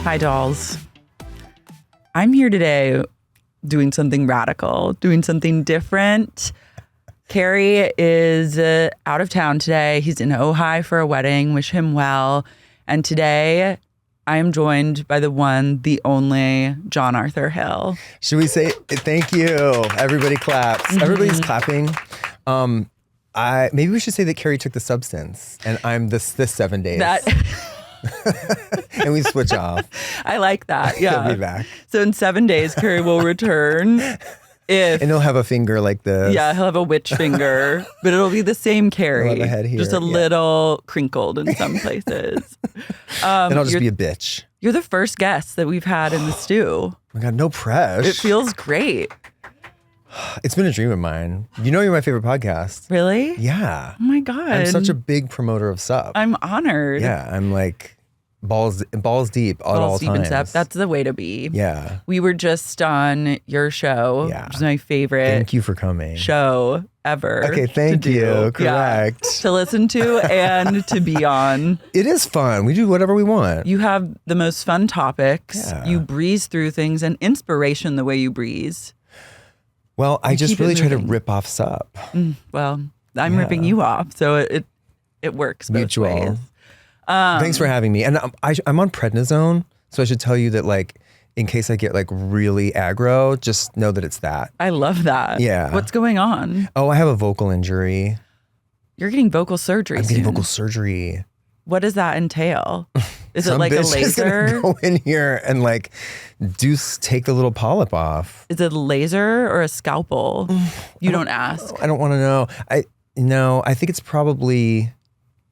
Hi, dolls. I'm here today doing something radical, doing something different. Carey is out of town today. He's in Ojai for a wedding. Wish him well. And today I am joined by the one, the only John Arthur Hill. Should we say thank you? Everybody claps. Mm-hmm. Everybody's clapping. Maybe we should say that Carey took the substance and I'm this 7 days. And we switch off. I like that. Yeah. He'll be back. So in 7 days, Carey will return. And he'll have a finger like this. Yeah, he'll have a witch finger, but it'll be the same Carey. He'll have a head here. Just a little crinkled in some places. And I'll just be a bitch. You're the first guest that we've had in the stew. Oh my God, no pressure. It feels great. It's been a dream of mine. You know you're my favorite podcast. Really? Yeah. Oh my God. I'm such a big promoter of sup. I'm honored. Yeah, I'm like balls deep at all times. That's the way to be. Yeah. We were just on your show, which is my favorite. Thank you for coming. Show ever. Okay, thank you. Correct. Yeah, to listen to and to be on. It is fun. We do whatever we want. You have the most fun topics. Yeah. You breeze through things and inspiration the way you breeze. Well, I just really try to rip off sup. Well, I'm ripping you off, so it works both ways. Thanks for having me. And I'm on prednisone, so I should tell you that, like, in case I get like really aggro, just know that it's that. I love that. Yeah. What's going on? Oh, I have a vocal injury. You're getting vocal surgery. I'm getting vocal surgery. What does that entail? Is it Some like a bitch is laser? gonna go in here and like take the little polyp off. Is it a laser or a scalpel? You don't ask. I don't want to know. I think it's probably,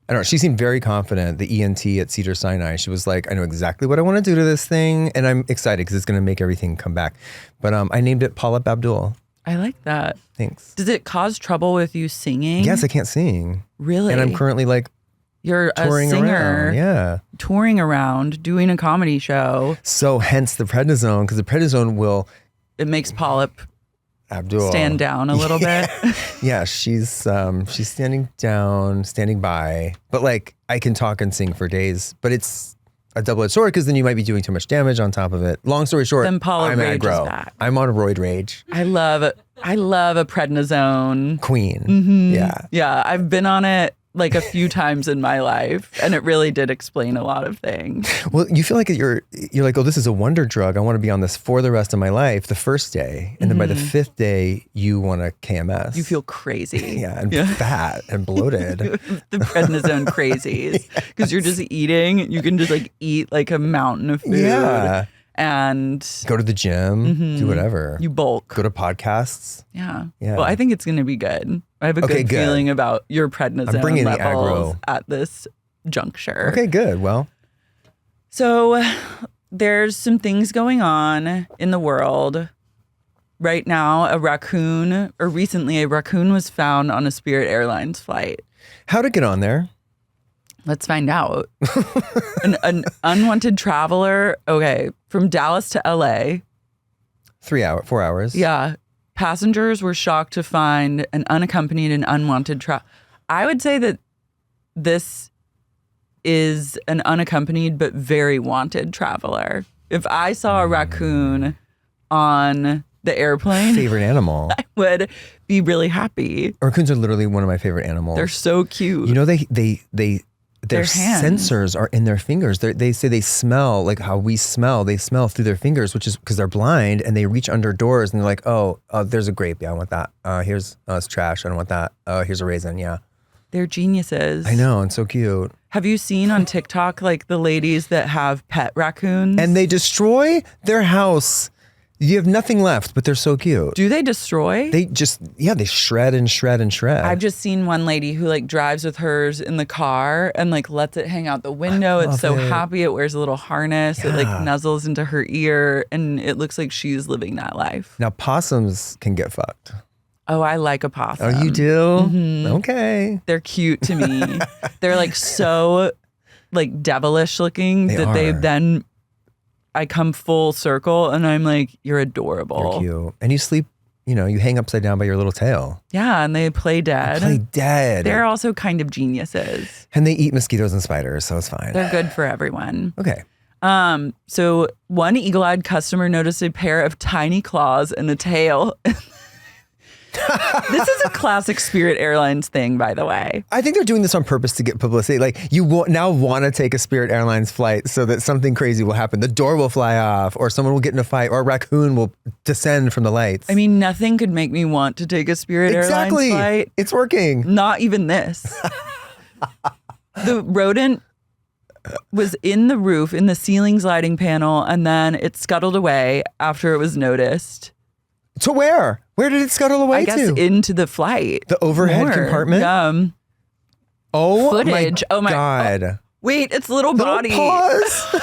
I don't know. She seemed very confident, the ENT at Cedars-Sinai. She was like, I know exactly what I want to do to this thing. And I'm excited because it's going to make everything come back. But I named it Polyp Abdul. I like that. Thanks. Does it cause trouble with you singing? Yes, I can't sing. Really? And I'm currently like, you're touring a singer. Around. Yeah. Touring around, doing a comedy show. So hence the prednisone, because the prednisone will... It makes Polyp Abdul stand down a little bit. Yeah, she's standing down, standing by. But like, I can talk and sing for days. But it's a double-edged sword because then you might be doing too much damage on top of it. Long story short, then Polyp I'm rage aggro. is back. I'm on roid rage. I love a prednisone. Queen. Mm-hmm. Yeah. Yeah, I've been on it like a few times in my life, and it really did explain a lot of things. Well, you feel like you're like, oh, this is a wonder drug. I want to be on this for the rest of my life, the first day. And then by the fifth day, you want a KMS. You feel crazy. Yeah, and fat and bloated. The prednisone crazies. Because you're just eating. You can just like eat like a mountain of food. Yeah. And go to the gym, do whatever. You bulk. Go to podcasts. Yeah. Yeah. Well, I think it's going to be good. I have a good feeling about your prednisone I'm bringing levels the aggro at this juncture. Okay, good. Well, so there's some things going on in the world right now. Recently a raccoon was found on a Spirit Airlines flight. How'd it get on there? Let's find out. An unwanted traveler, from Dallas to LA. 4 hours. Yeah. Passengers were shocked to find an unaccompanied and unwanted I would say that this is an unaccompanied but very wanted traveler. If I saw a raccoon on the airplane, favorite animal, I would be really happy. Raccoons are literally one of my favorite animals. They're so cute. You know, their sensors are in their fingers. They say they smell like how we smell. They smell through their fingers, which is because they're blind, and they reach under doors and they're like, oh, there's a grape. Yeah, I want that. Here's it's trash. I don't want that. Here's a raisin. Yeah. They're geniuses. I know, and so cute. Have you seen on TikTok like the ladies that have pet raccoons? And they destroy their house. You have nothing left, but they're so cute. Do they destroy? They just, they shred and shred and shred. I've just seen one lady who like drives with hers in the car and like lets it hang out the window. It's so happy. It wears a little harness. Yeah. It like nuzzles into her ear and it looks like she's living that life. Now possums can get fucked. Oh, I like a possum. Oh, you do? Mm-hmm. Okay. They're cute to me. They're like so like devilish looking they then I come full circle and I'm like, you're adorable. You're cute. And you sleep, you hang upside down by your little tail. Yeah, and they play dead. They're also kind of geniuses. And they eat mosquitoes and spiders, so it's fine. They're good for everyone. Okay. So one eagle-eyed customer noticed a pair of tiny claws and a tail. This is a classic Spirit Airlines thing, by the way. I think they're doing this on purpose to get publicity. Like, you now want to take a Spirit Airlines flight so that something crazy will happen. The door will fly off, or someone will get in a fight, or a raccoon will descend from the lights. I mean, nothing could make me want to take a Spirit Airlines flight. It's working. Not even this. The rodent was in the roof, in the ceiling sliding panel, and then it scuttled away after it was noticed. To where? Where did it scuttle away I guess into the flight. The overhead compartment? Oh, footage. Oh my God. Oh, wait, it's little body. Paws.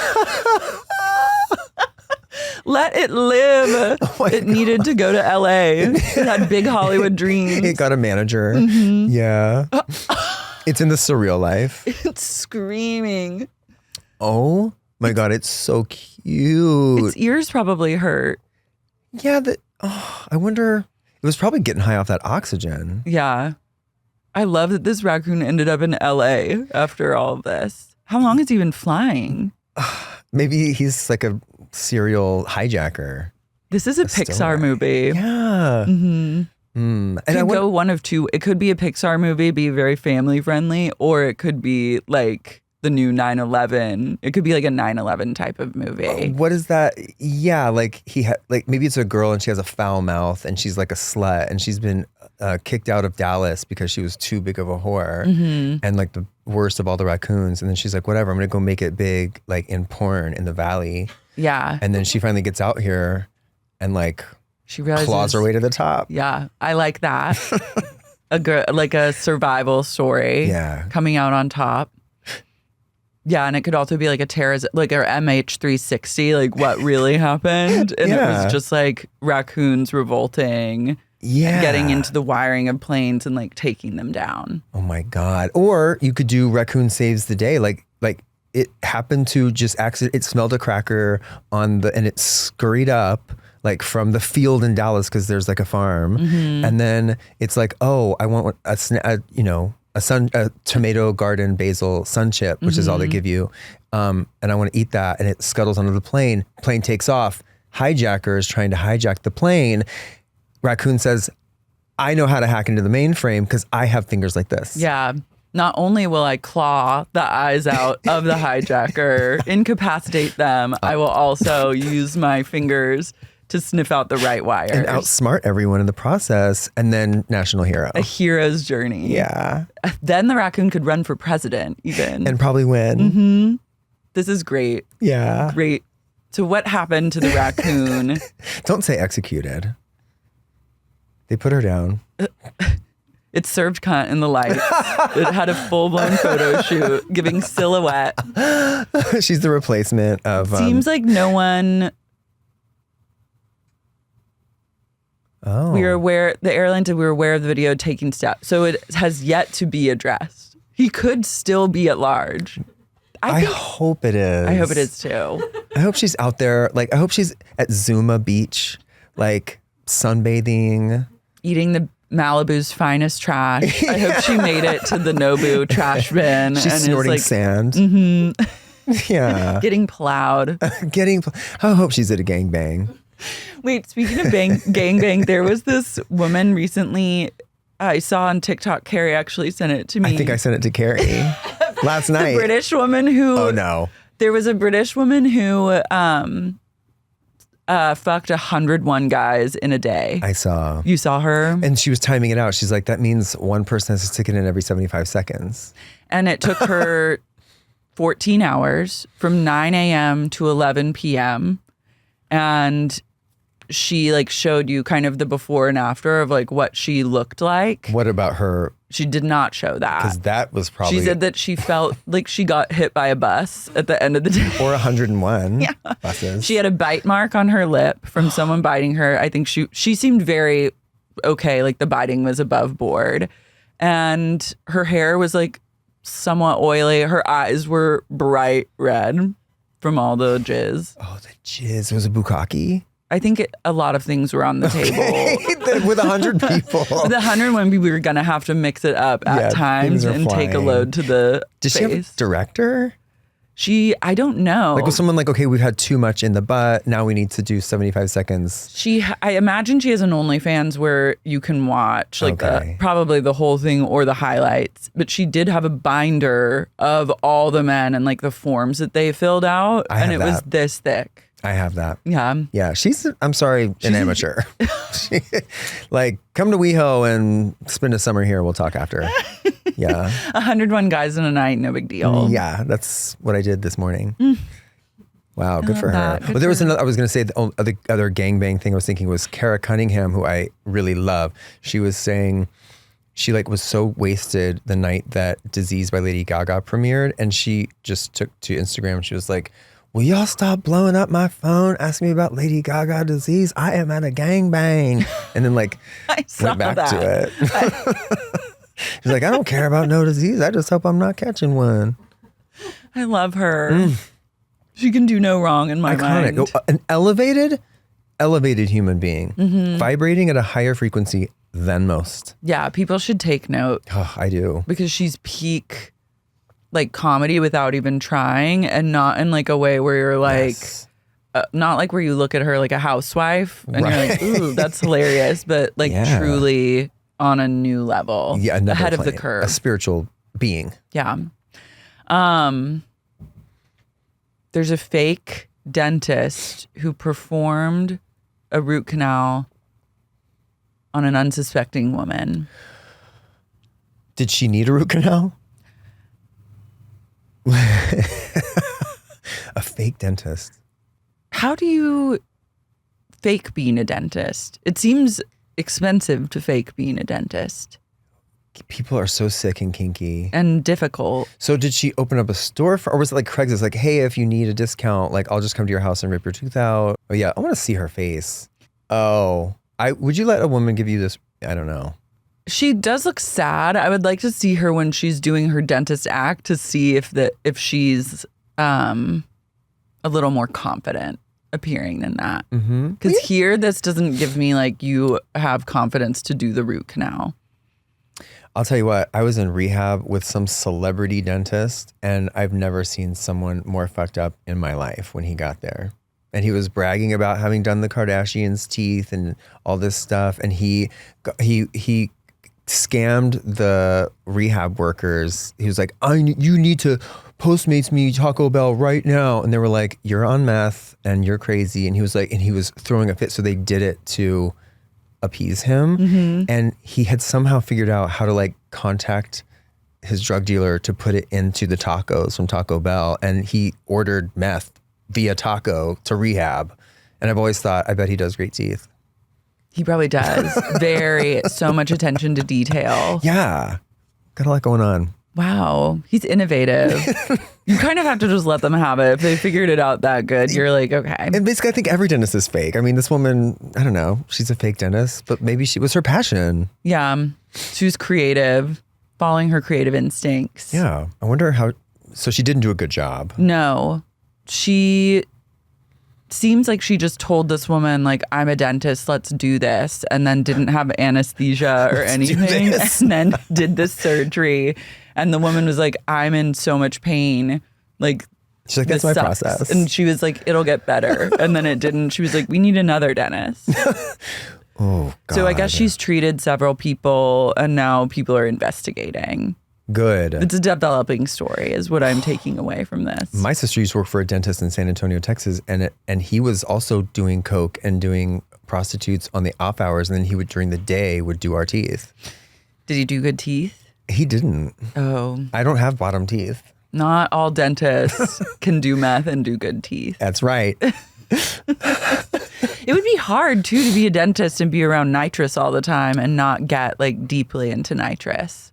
Let it live. Oh it needed to go to LA. It had big Hollywood dreams. It got a manager. Mm-hmm. Yeah. It's in the surreal life. It's screaming. Oh my God, it's so cute. Its ears probably hurt. Yeah, I wonder, it was probably getting high off that oxygen. Yeah. I love that this raccoon ended up in LA after all of this. How long has he been flying? Maybe he's like a serial hijacker. This is a Pixar movie. Yeah. Mm-hmm. And it could go one of two. It could be a Pixar movie, be very family friendly, or it could be like the new 9/11. It could be like a 9/11 type of movie. What is that? Yeah, like maybe it's a girl and she has a foul mouth and she's like a slut and she's been kicked out of Dallas because she was too big of a whore and like the worst of all the raccoons. And then she's like, whatever, I'm gonna go make it big, like in porn in the valley. Yeah. And then she finally gets out here and like she realizes, claws her way to the top. Yeah, I like that. Like a survival story. Yeah. Coming out on top. Yeah, and it could also be like a terrorism, like our MH360, like what really happened. And it was just like raccoons revolting, getting into the wiring of planes and like taking them down. Oh my God. Or you could do Raccoon Saves the Day. Like it happened to just it smelled a cracker and it scurried up like from the field in Dallas because there's like a farm. And then it's like, oh, I want a tomato garden basil sun chip, which is all they give you. And I want to eat that. And it scuttles onto the plane. Plane takes off. Hijacker is trying to hijack the plane. Raccoon says, I know how to hack into the mainframe because I have fingers like this. Yeah. Not only will I claw the eyes out of the hijacker, incapacitate them, I will also use my fingers to sniff out the right wires. And outsmart everyone in the process. And then national hero. A hero's journey. Yeah. Then the raccoon could run for president even. And probably win. Mm-hmm. This is great. Yeah. Great. So what happened to the raccoon? Don't say executed. They put her down. It served cunt in the lights. It had a full-blown photo shoot giving silhouette. She's the replacement of... Seems like no one... Oh. We were aware, the airline said we were aware of the video taking steps. So it has yet to be addressed. He could still be at large. I hope it is. I hope it is too. I hope she's out there. Like, I hope she's at Zuma Beach, like sunbathing. Eating the Malibu's finest trash. I hope she made it to the Nobu trash bin. She's snorting sand. Yeah. Getting plowed. I hope she's at a gangbang. Wait, speaking of gangbang, there was this woman recently I saw on TikTok. Carey actually sent it to me. I think I sent it to Carey last night. The British woman who... Oh, no. There was a British woman who fucked 101 guys in a day. I saw. You saw her? And she was timing it out. She's like, that means one person has to stick it in every 75 seconds. And it took her 14 hours from 9 a.m. to 11 p.m. And she like showed you kind of the before and after of like what she looked like. What about her? She did not show that. Because that was probably... She said that she felt like she got hit by a bus at the end of the day. Or 101 buses. She had a bite mark on her lip from someone biting her. I think she seemed very okay. Like the biting was above board. And her hair was like somewhat oily. Her eyes were bright red from all the jizz. Oh, the jizz. Was it bukkake? I think a lot of things were on the table. With 100 people. With 101 people, we were going to have to mix it up at times and take a load to the Did face. she have a director? I don't know. Like with someone like, okay, we've had too much in the butt. Now we need to do 75 seconds. I imagine she has an OnlyFans where you can watch like probably the whole thing or the highlights. But she did have a binder of all the men and like the forms that they filled out. And it was this thick. I have that. Yeah. Yeah. I'm sorry, an amateur. Like, come to WeHo and spend a summer here. We'll talk after. Yeah. 101 guys in a night. No big deal. Yeah. That's what I did this morning. Wow. Good for her. Good But there was another, I was going to say the other gangbang thing I was thinking was Cara Cunningham, who I really love. She was saying she like was so wasted the night that Disease by Lady Gaga premiered. And she just took to Instagram and she was like, will y'all stop blowing up my phone, asking me about Lady Gaga Disease? I am at a gangbang. And then like went back to it. She's like, I don't care about no disease. I just hope I'm not catching one. I love her. She can do no wrong in my mind. An elevated human being, vibrating at a higher frequency than most. Yeah, people should take note. Oh, I do. Because she's peak like comedy without even trying, and not in like a way where you're like, not like where you look at her like a housewife and you're like, ooh, that's hilarious, but like truly on a new level, ahead of the curve, a spiritual being. Yeah. There's a fake dentist who performed a root canal on an unsuspecting woman. Did she need a root canal? A fake dentist. How do you fake being a dentist? It seems expensive to fake being a dentist. People are so sick and kinky. And difficult. So did she open up a store or was it like Craigslist? Like, hey, if you need a discount, like I'll just come to your house and rip your tooth out. Oh yeah, I want to see her face. Oh, would you let a woman give you this? I don't know. She does look sad. I would like to see her when she's doing her dentist act to see if she's a little more confident appearing than that. Because here, this doesn't give me like you have confidence to do the root canal. I'll tell you what, I was in rehab with some celebrity dentist and I've never seen someone more fucked up in my life when he got there. And he was bragging about having done the Kardashians' teeth and all this stuff. And he scammed the rehab workers. He was like, you need to Postmates me Taco Bell right now. And they were like, you're on meth and you're crazy. And he was like, and he was throwing a fit. So they did it to appease him. And he had somehow figured out how to like contact his drug dealer to put it into the tacos from Taco Bell. And he ordered meth via taco to rehab. And I've always thought, I bet he does great teeth. He probably does. So much attention to detail. Yeah. Got a lot going on. Wow. He's innovative. You kind of have to just let them have it. If they figured it out that good, you're like, okay. And basically, I think every dentist is fake. I mean, this woman, I don't know, she's a fake dentist, but maybe she was her passion. Yeah. She was creative, following her creative instincts. Yeah. I wonder so she didn't do a good job. No. She seems like she just told this woman, like, I'm a dentist, let's do this, and then didn't have anesthesia or anything, and then did this surgery. And the woman was like, I'm in so much pain. Like, she's like, that's my process. And she was like, it'll get better. And then it didn't. She was like, we need another dentist. Oh, God. So I guess she's treated several people and now people are investigating. Good. It's a developing story is what I'm taking away from this. My sister used to work for a dentist in San Antonio, Texas, and he was also doing coke and doing prostitutes on the off hours. And then he would, during the day, would do our teeth. Did he do good teeth? He didn't. Oh. I don't have bottom teeth. Not all dentists can do meth and do good teeth. That's right. It would be hard, too, to be a dentist and be around nitrous all the time and not get, like, deeply into nitrous.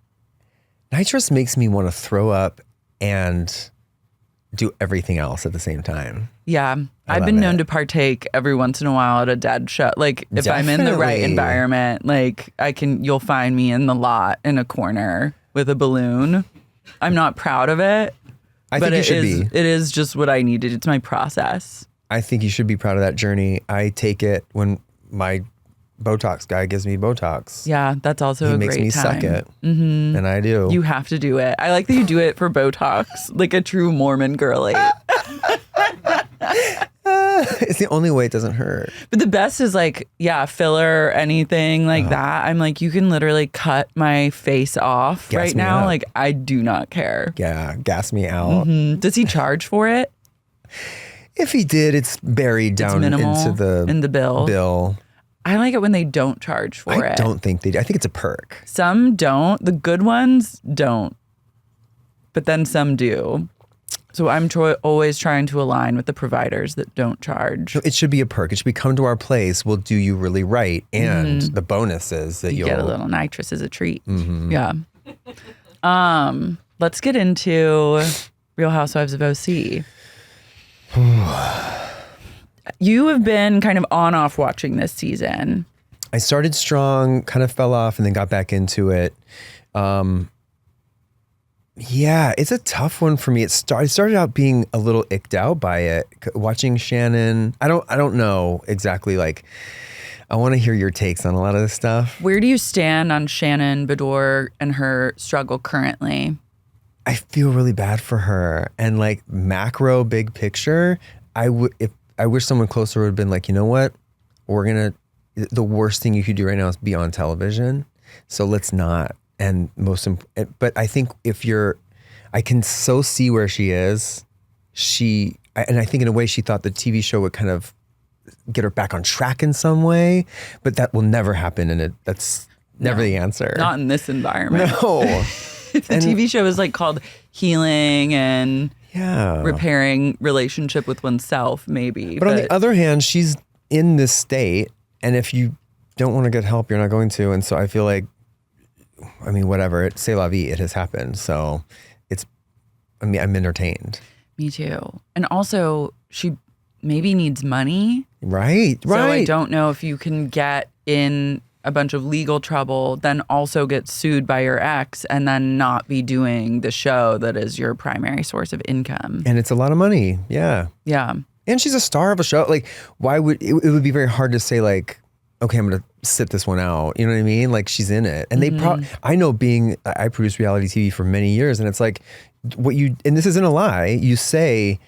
Nitrous makes me want to throw up and do everything else at the same time. Yeah. I've been known to partake every once in a while at a dead show. Like, if I'm in the right environment, like, you'll find me in the lot in a corner with a balloon. I'm not proud of it. I think you should be. It is just what I needed. It's my process. I think you should be proud of that journey. I take it when my Botox guy gives me Botox. Yeah, that's also a great time. He makes me suck it. Mm-hmm. And I do. You have to do it. I like that you do it for Botox, like a true Mormon girly. It's the only way it doesn't hurt. But the best is like, filler or anything like that. I'm like, you can literally cut my face off right now. Up. Like, I do not care. Yeah, gas me out. Mm-hmm. Does he charge for it? If he did, it's buried down in the bill. bill. I like it when they don't charge for it. I don't think they do. I think it's a perk. Some don't. The good ones don't. But then some do. So I'm always trying to align with the providers that don't charge. No, it should be a perk. It should be come to our place. We'll do you really right. And the bonus is that you'll get a little nitrous as a treat. Mm-hmm. Yeah. Let's get into Real Housewives of OC. You have been kind of on-off watching this season. I started strong, kind of fell off, and then got back into it. Yeah, it's a tough one for me. I started out being a little icked out by it, watching Shannon. I don't know exactly. Like, I want to hear your takes on a lot of this stuff. Where do you stand on Shannon Beador and her struggle currently? I feel really bad for her, and like macro, big picture, I wish someone closer would have been like, you know what, the worst thing you could do right now is be on television, so let's not. And but I think I can so see where she is. And I think in a way she thought the TV show would kind of get her back on track in some way, but that will never happen, and that's never the answer. Not in this environment. No. The TV show is like called Healing and repairing relationship with oneself, maybe. But on the other hand, she's in this state, and if you don't want to get help, you're not going to. And so I feel like, I mean, whatever, c'est la vie, it has happened. So I'm entertained. Me too. And also, she maybe needs money. Right. So I don't know if you can get in a bunch of legal trouble, then also get sued by your ex, and then not be doing the show that is your primary source of income. And it's a lot of money. Yeah. Yeah. And she's a star of a show. Like, why would it would be very hard to say like, okay, I'm going to sit this one out. You know what I mean? Like, she's in it. And I know I produced reality TV for many years, and it's like and this isn't a lie, you say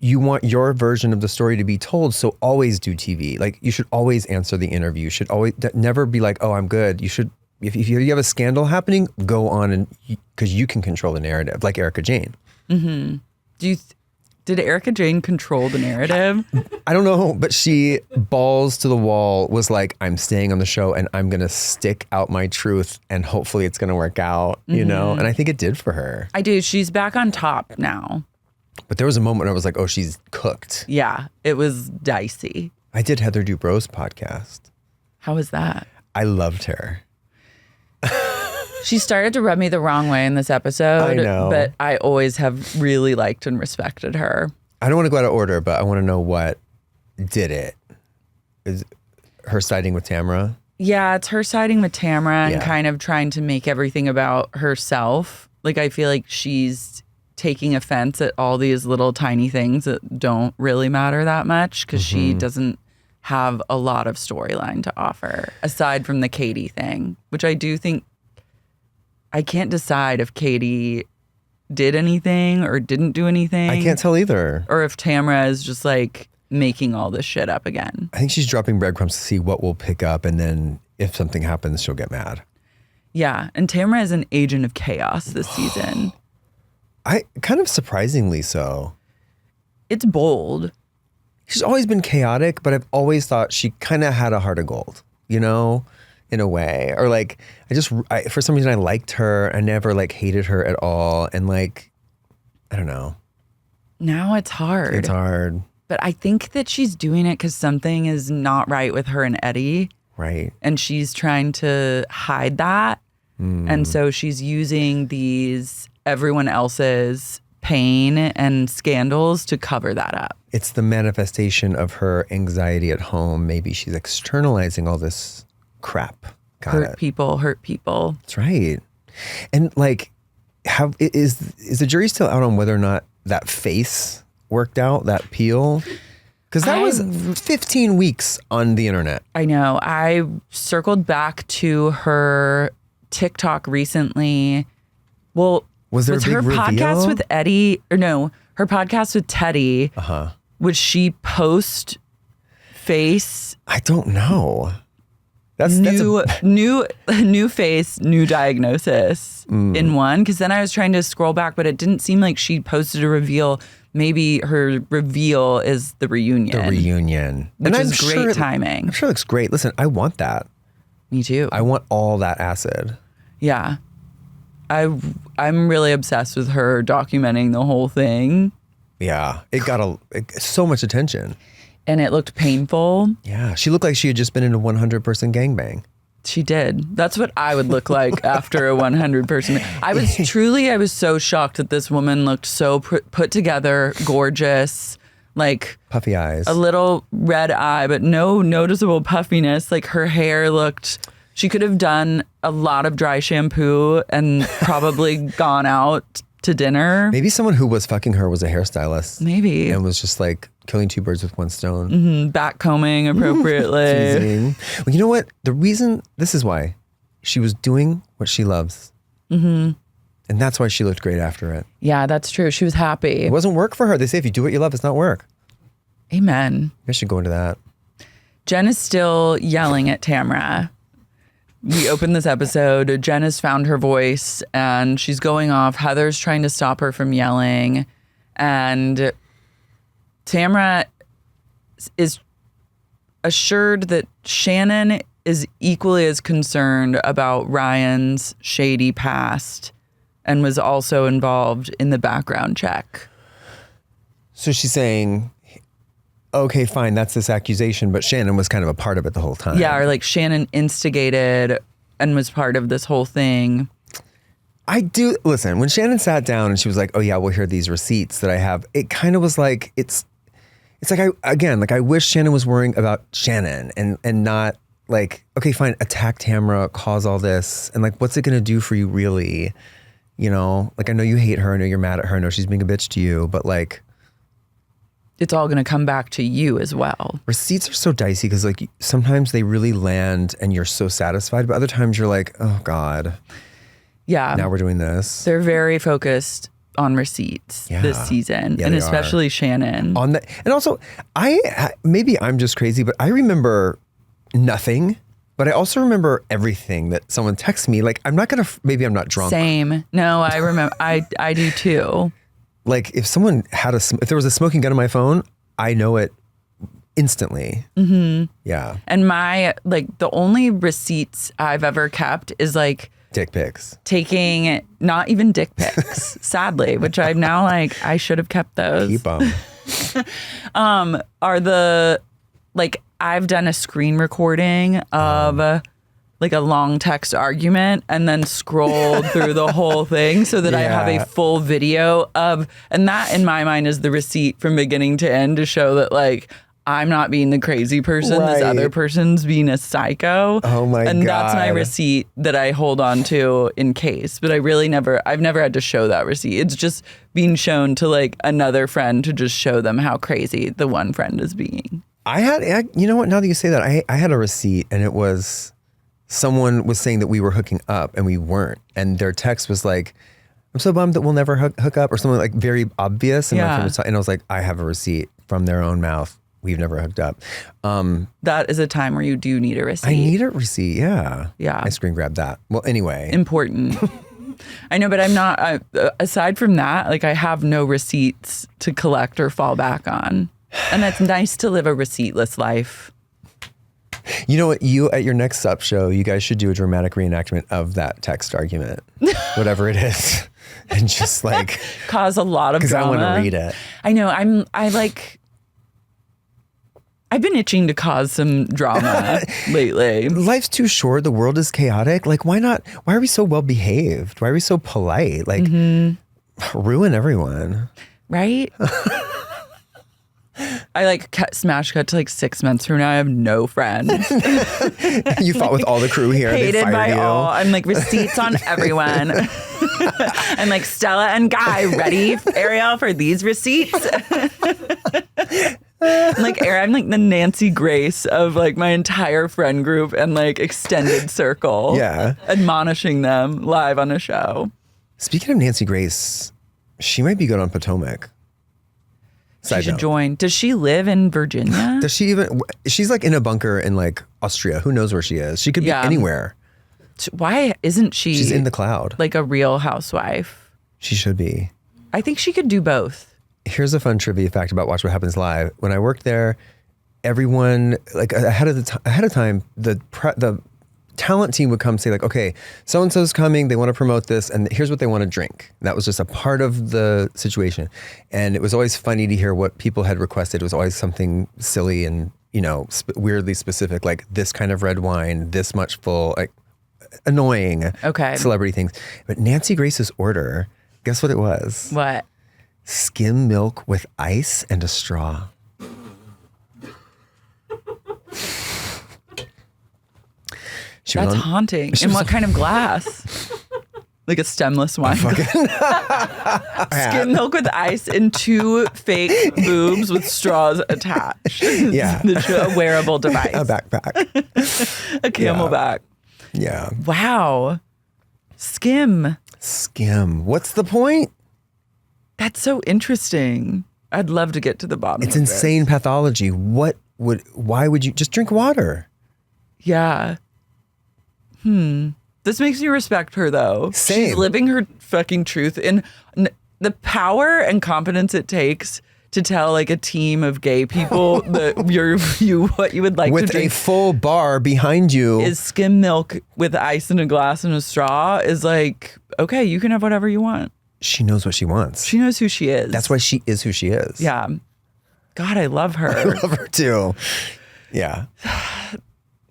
you want your version of the story to be told, so always do TV. Like, you should always answer the interview. You should always never be like, oh, I'm good. You should, if you have a scandal happening, go on and because you can control the narrative, like Erika Jayne. Mm-hmm. Did Erika Jayne control the narrative? I don't know, but she balls to the wall was like, I'm staying on the show and I'm going to stick out my truth and hopefully it's going to work out, you know? And I think it did for her. I do. She's back on top now. But there was a moment where I was like, oh, she's cooked. Yeah, it was dicey. I did Heather Dubrow's podcast. How was that? I loved her. She started to rub me the wrong way in this episode. I know. But I always have really liked and respected her. I don't want to go out of order, but I want to know what did it. Is her siding with Tamra? Yeah, it's her siding with Tamra and kind of trying to make everything about herself. Like, I feel like she's taking offense at all these little tiny things that don't really matter that much because she doesn't have a lot of storyline to offer aside from the Katie thing, which I do think I can't decide if Katie did anything or didn't do anything. I can't tell either. Or if Tamra is just like making all this shit up again. I think she's dropping breadcrumbs to see what will pick up, and then if something happens, she'll get mad. Yeah, and Tamra is an agent of chaos this season. I kind of surprisingly so. It's bold. She's always been chaotic, but I've always thought she kind of had a heart of gold, you know, in a way. Or like, for some reason I liked her. I never like hated her at all. And like, I don't know. Now it's hard. It's hard. But I think that she's doing it because something is not right with her and Eddie. Right. And she's trying to hide that. And so she's using these everyone else's pain and scandals to cover that up. It's the manifestation of her anxiety at home. Maybe she's externalizing all this crap. Hurt people. That's right. And like, is the jury still out on whether or not that face worked out, that peel? Because that was 15 weeks on the internet. I know. I circled back to her TikTok recently. Well, was there a big her reveal? podcast with Eddie, or no, her podcast with Teddy? Would she post face? I don't know. That's new face, new diagnosis in one. Because then I was trying to scroll back, but it didn't seem like she posted a reveal. Maybe her reveal is the reunion. The reunion. Which is great timing. I'm sure it looks great. Listen, I want that. Me too. I want all that acid. Yeah. I'm really obsessed with her documenting the whole thing. Yeah. It got so much attention. And it looked painful. Yeah. She looked like she had just been in a 100-person gangbang. She did. That's what I would look like after a 100-person. I was so shocked that this woman looked so put together, gorgeous, like puffy eyes, a little red eye, but no noticeable puffiness. Like her hair looked, she could have done a lot of dry shampoo and probably gone out to dinner. Maybe someone who was fucking her was a hairstylist. Maybe. And was just like killing two birds with one stone. Back combing appropriately. Well, you know what? This is why she was doing what she loves. And that's why she looked great after it. Yeah, that's true. She was happy. It wasn't work for her. They say if you do what you love, it's not work. Amen. I should go into that. Jenn is still yelling at Tamra. We opened this episode. Jenn has found her voice and she's going off. Heather's trying to stop her from yelling. And Tamra is assured that Shannon is equally as concerned about Ryan's shady past and was also involved in the background check. So she's saying, okay, fine, that's this accusation, but Shannon was kind of a part of it the whole time. Yeah, or like Shannon instigated and was part of this whole thing. Listen, when Shannon sat down and she was like, oh yeah, we'll hear these receipts that I have, it kind of was like, it's like, I wish Shannon was worrying about Shannon and not like, okay, fine, attack Tamra, cause all this. And like, what's it going to do for you really? You know, like, I know you hate her. I know you're mad at her. I know she's being a bitch to you, but like, it's all going to come back to you as well. Receipts are so dicey because like sometimes they really land and you're so satisfied, but other times you're like, oh God. Yeah. Now we're doing this. They're very focused on receipts this season, and especially Shannon. And also, maybe I'm just crazy, but I remember nothing, but I also remember everything that someone texts me. Like, maybe I'm not drunk. Same. No, I remember. I do too. Like if someone if there was a smoking gun on my phone, I know it instantly. Yeah. And the only receipts I've ever kept is like dick pics. Taking, not even dick pics, sadly, which I'm now like, I should have kept those. Keep them. I've done a screen recording of like a long text argument and then scrolled through the whole thing so that I have a full video of, and that in my mind is the receipt from beginning to end to show that like, I'm not being the crazy person. This other person's being a psycho. Oh my God. And that's my receipt that I hold on to in case. But I've never had to show that receipt. It's just being shown to like another friend to just show them how crazy the one friend is being. You know what? Now that you say that, I had a receipt and it was, someone was saying that we were hooking up and we weren't. And their text was like, I'm so bummed that we'll never hook up, or something like very obvious. And my friend was, and I was like, I have a receipt from their own mouth. We've never hooked up. That is a time where you do need a receipt. I need a receipt, yeah. Yeah. I screen grabbed that. Well, anyway. Important. I know, but I'm not, aside from that, like I have no receipts to collect or fall back on. And it's nice to live a receiptless life. You know what? At your next Sup show, you guys should do a dramatic reenactment of that text argument, whatever it is. And just like. Cause a lot of drama. Because I want to read it. I know, I've been itching to cause some drama lately. Life's too short. The world is chaotic. Like, why not? Why are we so well behaved? Why are we so polite? Like, ruin everyone. Right? I smash cut to like 6 months from now. I have no friends. You fought with all the crew here. Hated they by you. all. I'm like receipts on everyone. I'm like, Stella and Guy, ready, Ariel, for these receipts? Like, I'm like the Nancy Grace of like my entire friend group and like extended circle. Yeah. Admonishing them live on a show. Speaking of Nancy Grace, she might be good on Potomac. She should join. Does she live in Virginia? Does she even? She's like in a bunker in like Austria. Who knows where she is? She could be anywhere. Why isn't she? She's in the cloud. Like a real housewife. She should be. I think she could do both. Here's a fun trivia fact about Watch What Happens Live. When I worked there, everyone like ahead of time, the talent team would come say like, okay, so-and-so's coming, they want to promote this, and here's what they want to drink. That was just a part of the situation. And it was always funny to hear what people had requested. It was always something silly and, you know, weirdly specific, like this kind of red wine, this much full, like annoying celebrity things. But Nancy Grace's order, guess what it was? What? Skim milk with ice and a straw. That's haunting. In what kind of glass? Like a stemless wine glass. Skim milk with ice and 2 fake boobs with straws attached. Yeah. A wearable device. A backpack. A camelback. Yeah. Wow. Skim. What's the point? That's so interesting. I'd love to get to the bottom of It's insane pathology. Why would you just drink water? Yeah. This makes me respect her though. Same. She's living her fucking truth in the power and competence it takes to tell like a team of gay people that what you would like with to drink a full bar behind you is skim milk with ice in a glass and a straw is like, okay, you can have whatever you want. She knows what she wants. She knows who she is. That's why she is who she is. Yeah. God, I love her. I love her too. Yeah.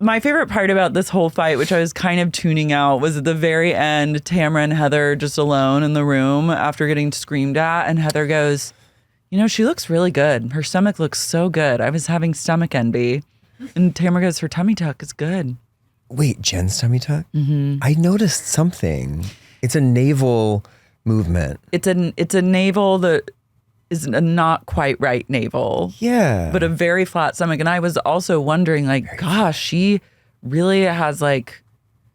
My favorite part about this whole fight, which I was kind of tuning out, was at the very end, Tamra and Heather just alone in the room after getting screamed at. And Heather goes, you know, she looks really good. Her stomach looks so good. I was having stomach envy. And Tamra goes, her tummy tuck is good. Wait, Jen's tummy tuck? Mm-hmm. I noticed something. It's a navel movement. It's a navel that is a not quite right navel. Yeah. But a very flat stomach. And I was also wondering, like, gosh, she really has like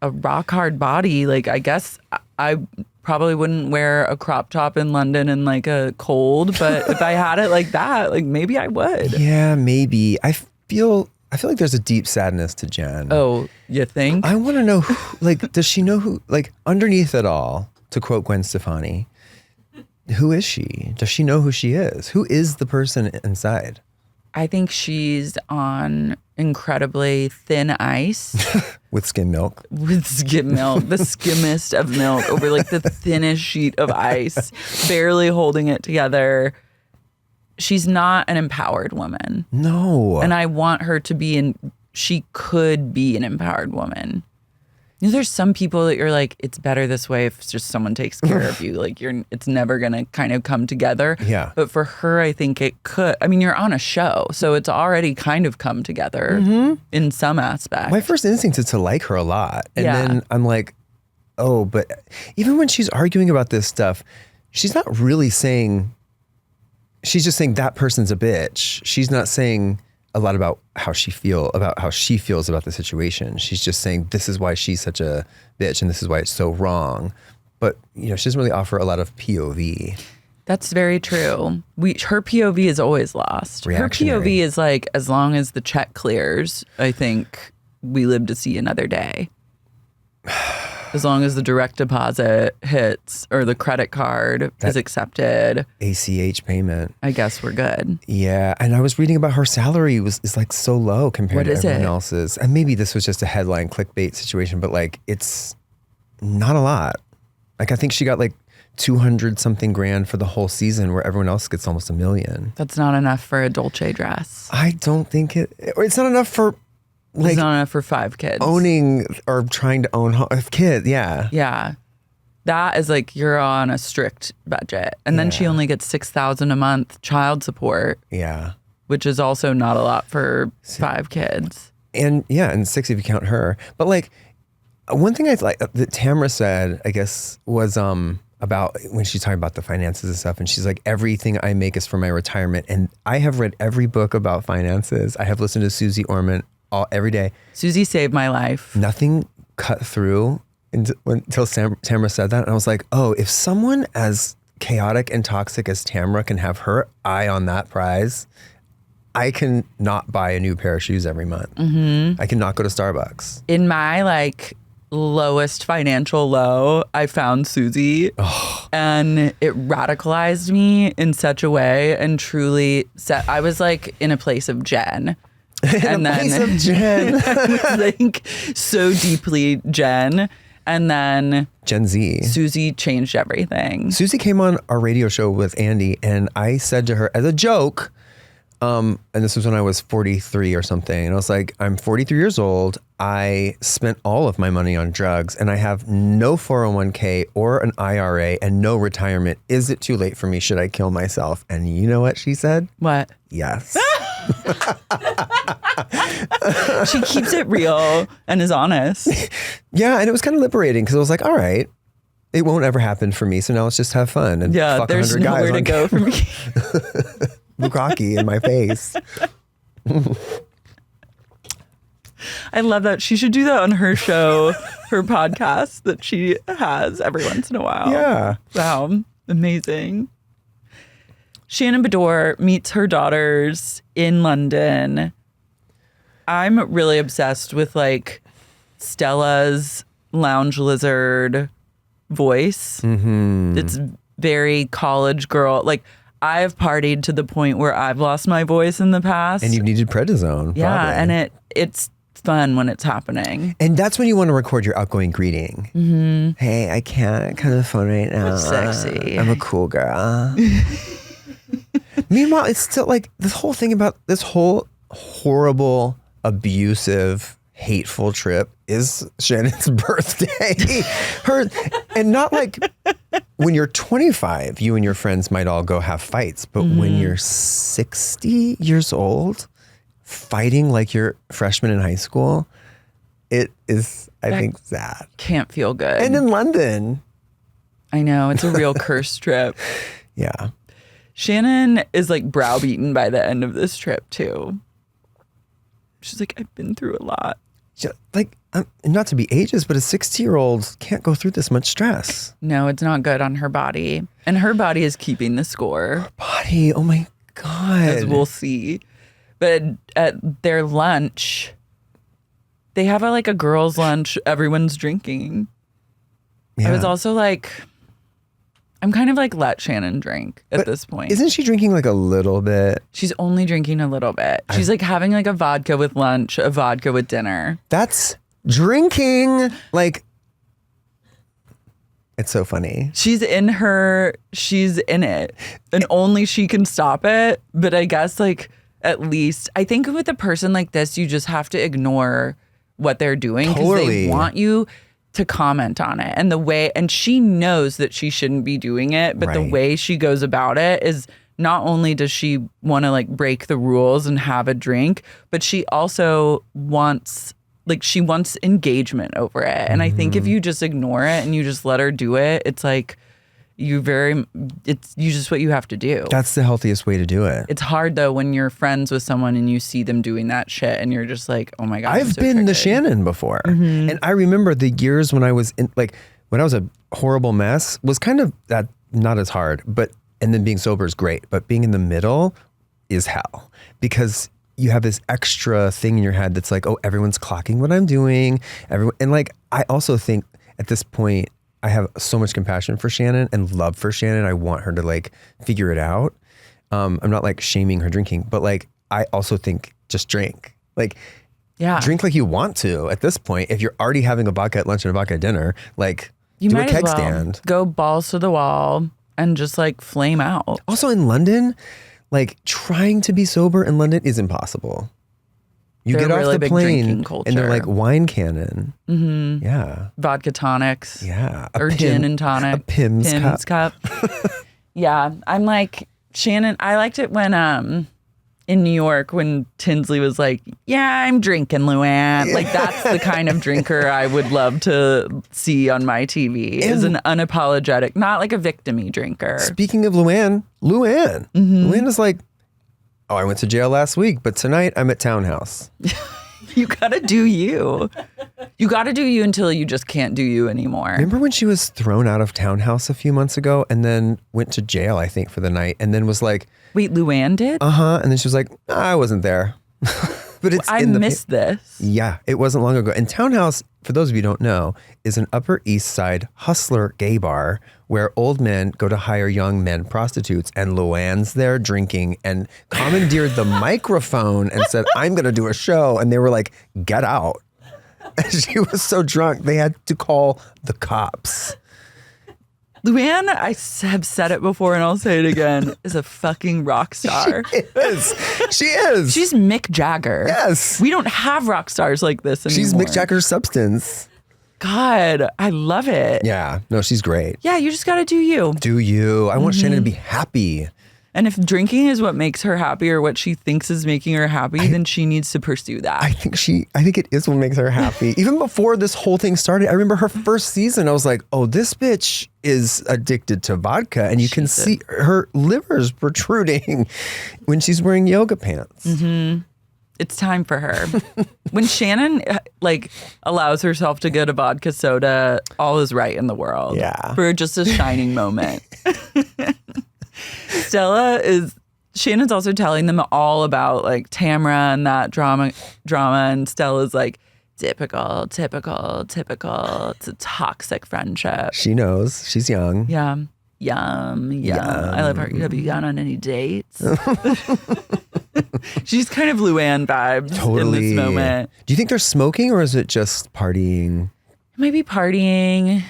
a rock hard body. Like, I guess I probably wouldn't wear a crop top in London in like a cold, but if I had it like that, like maybe I would. Yeah, maybe. I feel like there's a deep sadness to Jenn. Oh, you think? I want to know who, like, does she know who, like, underneath it all, to quote Gwen Stefani, who is she? Does she know who she is? Who is the person inside? I think she's on incredibly thin ice. With skim milk. With skim milk. The skimmest of milk over like the thinnest sheet of ice, barely holding it together. She's not an empowered woman. No. And I want her to be she could be an empowered woman. You know, there's some people that you're like, it's better this way if just someone takes care of you. Like it's never gonna kind of come together. Yeah. But for her, I think it could. I mean, you're on a show, so it's already kind of come together in some aspect. My first instinct is to like her a lot. And then I'm like, oh, but even when she's arguing about this stuff, she's not really saying, she's just saying that person's a bitch. She's not saying a lot about how she feels about the situation. She's just saying this is why she's such a bitch and this is why it's so wrong. But you know, she doesn't really offer a lot of POV. That's very true. Her POV is always lost. Her POV is like, as long as the check clears, I think we live to see another day. As long as the direct deposit hits or the credit card is accepted. ACH payment. I guess we're good. Yeah. And I was reading about her salary is like so low compared to everyone else's. And maybe this was just a headline clickbait situation, but like it's not a lot. Like I think she got like 200 something grand for the whole season where everyone else gets almost $1 million. That's not enough for a Dolce dress. I don't think it's not enough for it's not enough for 5 kids. Owning or trying to own a kid, yeah. Yeah. That is like you're on a strict budget. And then she only gets $6,000 a month child support. Yeah. Which is also not a lot for 5 kids. And and 6 if you count her. But like one thing I like that Tamra said, I guess, was about when she's talking about the finances and stuff. And she's like, everything I make is for my retirement. And I have read every book about finances. I have listened to Susie Orman every day. Susie saved my life. Nothing cut through until Tamra said that. And I was like, oh, if someone as chaotic and toxic as Tamra can have her eye on that prize, I can not buy a new pair of shoes every month. Mm-hmm. I can not go to Starbucks. In my like lowest financial low, I found Susie and it radicalized me in such a way and truly set, I was like in a place of Jenn. And then place of Jenn. I was like so deeply Jenn. And then Gen Z. Susie changed everything. Susie came on our radio show with Andy and I said to her as a joke, and this was when I was 43 or something. And I was like, I'm 43 years old. I spent all of my money on drugs and I have no 401k or an IRA and no retirement. Is it too late for me? Should I kill myself? And you know what she said? What? Yes. She keeps it real and is honest. Yeah. And it was kind of liberating because I was like, all right, it won't ever happen for me. So now let's just have fun. And fuck there's 100 nowhere guys to go for me. Lukaku in my face. I love that. She should do that on her show, her podcast that she has every once in a while. Yeah. Wow. Amazing. Shannon Beador meets her daughters in London. I'm really obsessed with like Stella's lounge lizard voice. Mm-hmm. It's very college girl. Like I've partied to the point where I've lost my voice in the past. And you've needed prednisone. Yeah, probably. and it's fun when it's happening. And that's when you want to record your outgoing greeting. Mm-hmm. Hey, I can't kind of phone right now. Sexy. I'm a cool girl. Meanwhile, it's still like this whole thing about this whole horrible, abusive, hateful trip is Shannon's birthday. And not like when you're 25, you and your friends might all go have fights. But when you're 60 years old, fighting like you're freshman in high school, it is, I think, sad. Can't feel good. And in London. I know, it's a real cursed trip. Yeah. Shannon is like browbeaten by the end of this trip too. She's like, I've been through a lot. Like, not to be ageist, but a 60-year-old can't go through this much stress. No, it's not good on her body. And her body is keeping the score. Her body, oh my God. As we'll see. But at their lunch, they have like a girls' lunch. Everyone's drinking. Yeah. I was also like, I'm kind of like, let Shannon drink at this point. Isn't she drinking like a little bit? She's only drinking a little bit. She's like having like a vodka with lunch, a vodka with dinner. That's drinking. Like, it's so funny. She's in it. And only she can stop it. But I guess like, at least, I think with a person like this, you just have to ignore what they're doing because they want you to comment on it. And she knows that she shouldn't be doing it, but the way she goes about it is not only does she want to like break the rules and have a drink, but she also wants engagement over it. And I think if you just ignore it and you just let her do it, it's like it's just what you have to do. That's the healthiest way to do it. It's hard though when you're friends with someone and you see them doing that shit and you're just like, oh my God. I've been the Shannon before. Mm-hmm. And I remember the years when I was when I was a horrible mess was kind of that, not as hard, and then being sober is great, but being in the middle is hell because you have this extra thing in your head that's like, oh, everyone's clocking what I'm doing. And like, I also think at this point, I have so much compassion for Shannon and love for Shannon. I want her to like figure it out. I'm not like shaming her drinking, but like, I also think just drink. Like, drink like you want to at this point. If you're already having a vodka at lunch and a vodka at dinner, like you do a keg stand. Go balls to the wall and just like flame out. Also in London, like trying to be sober in London is impossible. You get off the plane and they're like wine cannon. Mm-hmm. Yeah. Vodka tonics. Yeah. Or gin and tonic. A Pim's cup. Yeah. I'm like, Shannon, I liked it when in New York when Tinsley was like, yeah, I'm drinking, Luann. Like, that's the kind of drinker I would love to see on my TV, is an unapologetic, not like a victim-y drinker. Speaking of Luann. Luann is like, oh, I went to jail last week, but tonight I'm at Townhouse. You gotta do you. You gotta do you until you just can't do you anymore. Remember when she was thrown out of Townhouse a few months ago and then went to jail, I think, for the night, and then was like, wait, Luann did? And then she was like, I wasn't there. But it's I missed this. Yeah, it wasn't long ago. And Townhouse, for those of you who don't know, is an Upper East Side hustler gay bar where old men go to hire young men prostitutes, and Luann's there drinking and commandeered the microphone and said, I'm going to do a show. And they were like, get out. And she was so drunk, they had to call the cops. Luann, I have said it before and I'll say it again, is a fucking rock star. She is. She's Mick Jagger. Yes. We don't have rock stars like this anymore. She's Mick Jagger's substance. God, I love it. Yeah. No, she's great. Yeah, you just got to do you. Do you. I want Shannon to be happy. And if drinking is what makes her happy or what she thinks is making her happy, then she needs to pursue that. I think it is what makes her happy. Even before this whole thing started, I remember her first season, I was like, oh, this bitch is addicted to vodka. And you can see her liver's protruding when she's wearing yoga pants. Mm-hmm. It's time for her. When Shannon allows herself to get a vodka soda, all is right in the world. Yeah. For just a shining moment. Shannon's also telling them all about like Tamra and that drama, and Stella's like, typical. It's a toxic friendship. She knows. She's young. Yeah. Yum. I love her. Have you gone on any dates? She's kind of Luann vibes in this moment. Do you think they're smoking or is it just partying? Maybe partying,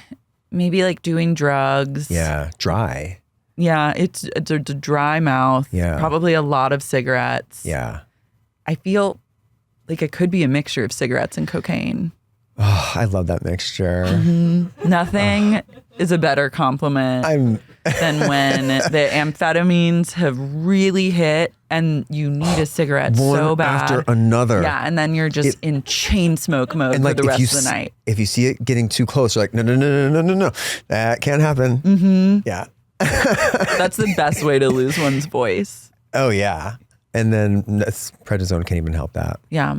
maybe like doing drugs. Yeah, dry. Yeah, it's a dry mouth. Yeah. Probably a lot of cigarettes. Yeah. I feel like it could be a mixture of cigarettes and cocaine. Oh, I love that mixture. Mm-hmm. Nothing is a better compliment than when the amphetamines have really hit and you need a cigarette so bad. One after another. Yeah, and then you're just in chain smoke mode for the rest of the night. If you see it getting too close, you're like, no. That can't happen. Mm-hmm. Yeah. That's the best way to lose one's voice. Oh, yeah. And then prednisone can't even help that. Yeah.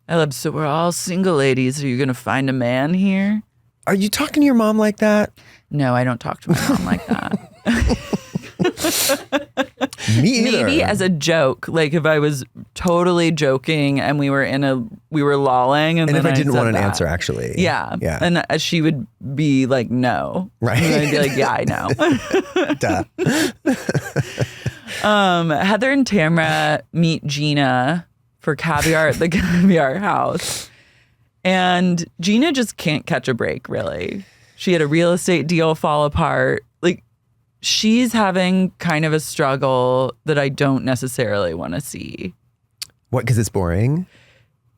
I love, so we're all single ladies. Are you going to find a man here? Are you talking to your mom like that? No, I don't talk to my mom like that. Me either. Maybe as a joke, like if I was totally joking and we were lolling, and then if I didn't want an that. answer, actually, yeah, and she would be like, "No," right? And I'd be like, "Yeah, I know." Duh. Heather and Tamra meet Gina for caviar at the Caviar House, and Gina just can't catch a break. Really, she had a real estate deal fall apart. Like, she's having kind of a struggle that I don't necessarily want to see. What? Because it's boring?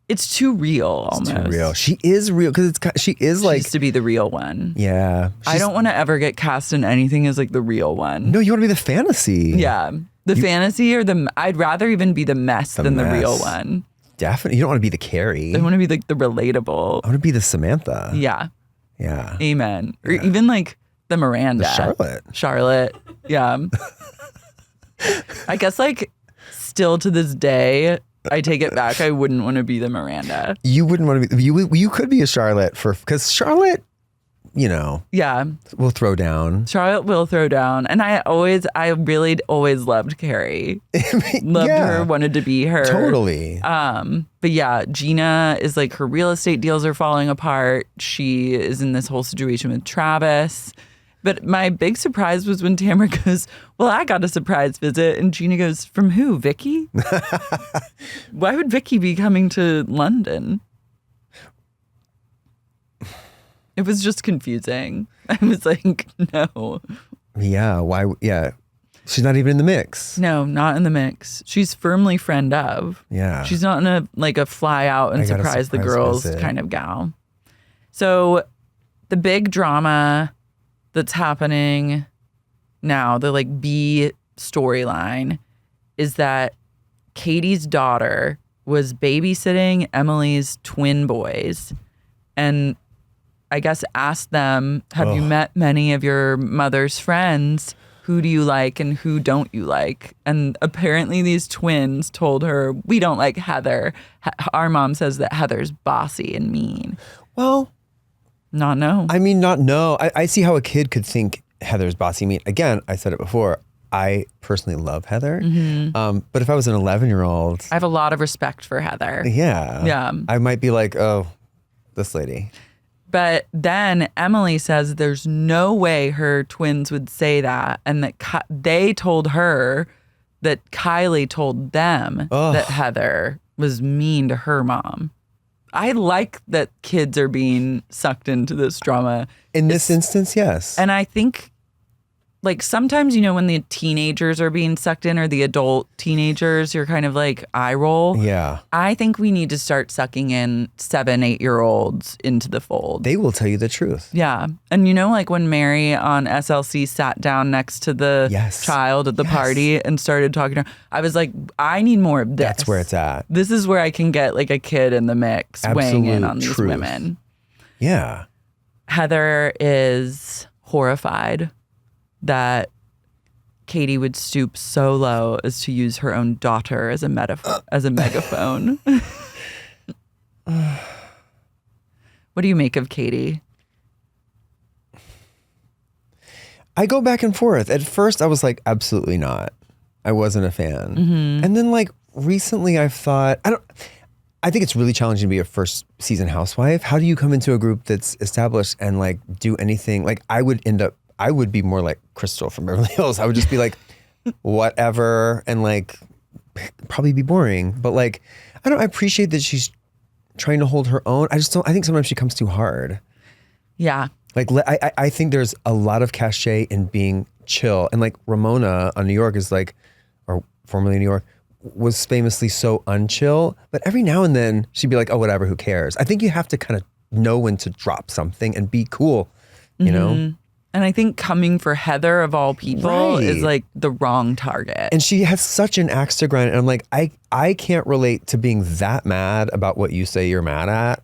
It's too real, almost. It's too real. She is real because she is like... She used to be the real one. Yeah. I don't want to ever get cast in anything as like the real one. No, you want to be the fantasy. Yeah. Fantasy or I'd rather even be the mess than the real one. Definitely. You don't want to be the Carey. I want to be like the relatable. I want to be the Samantha. Yeah. Yeah. Amen. Yeah. Or even like the Miranda. The Charlotte. Yeah. I guess like still to this day, I take it back. I wouldn't want to be the Miranda. You wouldn't want to be. You could be a Charlotte because Charlotte, yeah, will throw down. Charlotte will throw down, and I really always loved Carey. Loved her, wanted to be her. Totally. But yeah, Gina is like, her real estate deals are falling apart. She is in this whole situation with Travis. But my big surprise was when Tamra goes, well, I got a surprise visit. And Gina goes, from who? Vicky? Why would Vicky be coming to London? It was just confusing. I was like, no. Yeah. Why? Yeah. She's not even in the mix. No, not in the mix. She's firmly friend of. Yeah. She's not in a fly out and surprise the girls kind of gal. So the big drama that's happening now, the like B storyline, is that Katie's daughter was babysitting Emily's twin boys, and I guess asked them, have you met many of your mother's friends? Who do you like and who don't you like? And apparently these twins told her, we don't like Heather. Our mom says that Heather's bossy and mean. Well, not know. I mean, not know. I see how a kid could think Heather's bossy mean. Again, I said it before. I personally love Heather. But if I was an 11-year-old. I have a lot of respect for Heather. Yeah. I might be like, oh, this lady. But then Emily says there's no way her twins would say that. And that they told her that Kylie told them that Heather was mean to her mom. I like that kids are being sucked into this drama. In this instance, yes. And I think, like, sometimes, you know, when the teenagers are being sucked in or the adult teenagers, you're kind of like eye roll. Yeah. I think we need to start sucking in 7-8-year-olds into the fold. They will tell you the truth. Yeah. And you know, like when Mary on SLC sat down next to the child at the party and started talking to her, I was like, I need more of this. That's where it's at. This is where I can get like a kid in the mix weighing in on these women. Yeah. Heather is horrified that Katie would stoop so low as to use her own daughter as a megaphone. What do you make of Katie? I go back and forth. At first, I was like, absolutely not. I wasn't a fan. And then, like, recently I've thought, I think it's really challenging to be a first season housewife. How do you come into a group that's established and like do anything? Like, I would be more like Crystal from Beverly Hills. I would just be like, whatever, and like probably be boring. But like, I appreciate that she's trying to hold her own. I think sometimes she comes too hard. Yeah. Like, I think there's a lot of cachet in being chill. And like Ramona on New York is like, or formerly New York, was famously so unchill. But every now and then she'd be like, oh, whatever, who cares? I think you have to kind of know when to drop something and be cool, you know? And I think coming for Heather of all people is like the wrong target. And she has such an axe to grind. And I'm like, I can't relate to being that mad about what you say you're mad at.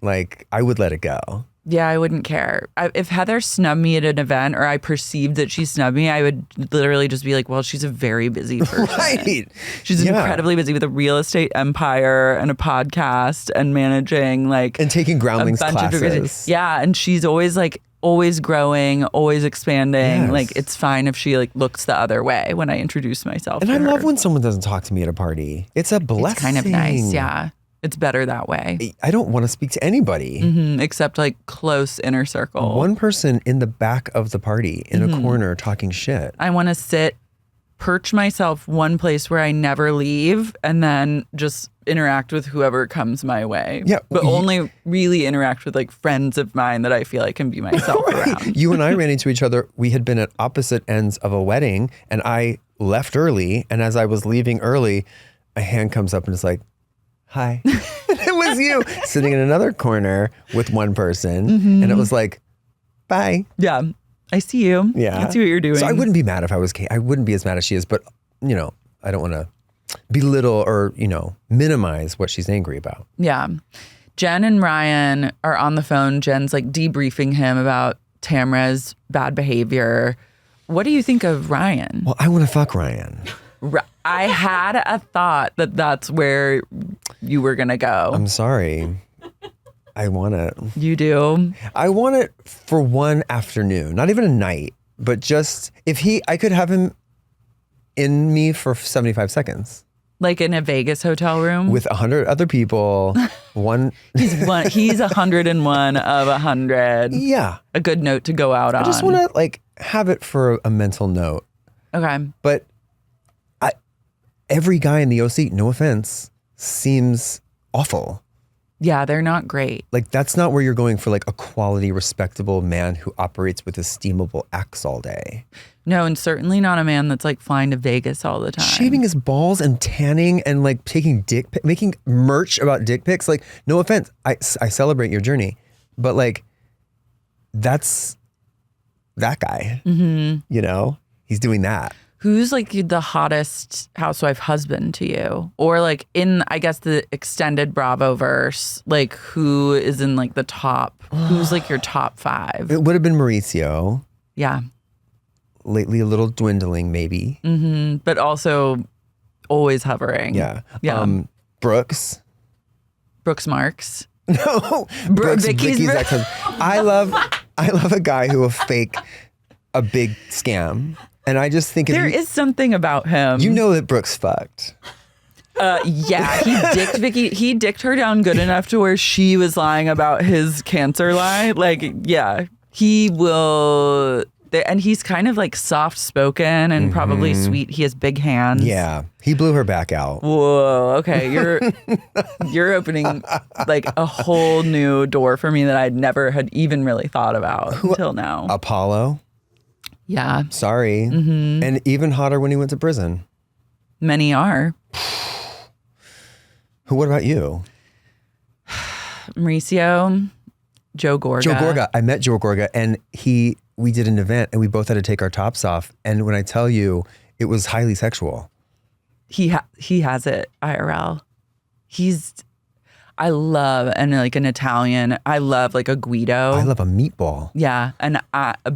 Like, I would let it go. Yeah, I wouldn't care. If Heather snubbed me at an event or I perceived that she snubbed me, I would literally just be like, well, she's a very busy person. Right. She's incredibly busy with a real estate empire and a podcast and managing like. And taking groundlings classes. Yeah. And she's always growing, always expanding. Yes. Like, it's fine if she like looks the other way when I introduce myself. And to I her. love when someone doesn't talk to me at a party. It's a blessing. It's kind of nice. Yeah. It's better that way. I don't want to speak to anybody. Except like close inner circle. One person in the back of the party in a corner talking shit. I want to perch myself one place where I never leave and then just interact with whoever comes my way. Yeah. But only really interact with like friends of mine that I feel I can be myself around. You and I ran into each other. We had been at opposite ends of a wedding and I left early. And as I was leaving early, a hand comes up and is like, hi. It was you sitting in another corner with one person. And it was like, bye. Yeah. I see you. Yeah. I see what you're doing. So I wouldn't be mad if I was Kate. I wouldn't be as mad as she is. But, you know, I don't want to belittle or, you know, minimize what she's angry about. Yeah. Jenn and Ryan are on the phone. Jen's like debriefing him about Tamra's bad behavior. What do you think of Ryan? Well, I want to fuck Ryan. I had a thought that that's where you were going to go. I'm sorry. I want it. You do? I want it for one afternoon, not even a night, but just I could have him in me for 75 seconds. Like in a Vegas hotel room? With 100 other people. He's 101 of 100. Yeah. A good note to go out on. I just want to like have it for a mental note. Okay. But every guy in the OC, no offense, seems awful. Yeah, they're not great. Like, that's not where you're going for like a quality, respectable man who operates with esteemable acts all day. No, and certainly not a man that's like flying to Vegas all the time. Shaving his balls and tanning and like taking making merch about dick pics. Like, no offense, I celebrate your journey, but like, that's that guy. You know, he's doing that. Who's like the hottest housewife husband to you? Or like in, I guess, the extended Bravo verse, like who is in like the top? Who's like your top 5? It would have been Mauricio. Yeah. Lately a little dwindling maybe. But also always hovering. Yeah. Brooks Marks. No. Vicky's ex-husband. I love a guy who will fake a big scam. And I just think there is something about him. You know that Brooks fucked. Yeah, he dicked Vicky. He dicked her down good enough to where she was lying about his cancer lie. Like, yeah, he will. And he's kind of like soft spoken and probably sweet. He has big hands. Yeah, he blew her back out. Whoa. Okay, you're opening like a whole new door for me that I'd never had even really thought about until now. Apollo. Yeah. Sorry. And even hotter when he went to prison. Many are. What about you? Mauricio, Joe Gorga. Joe Gorga. I met Joe Gorga and we did an event and we both had to take our tops off. And when I tell you, it was highly sexual. He has it, IRL. I love, and like an Italian, I love like a Guido. I love a meatball. Yeah, and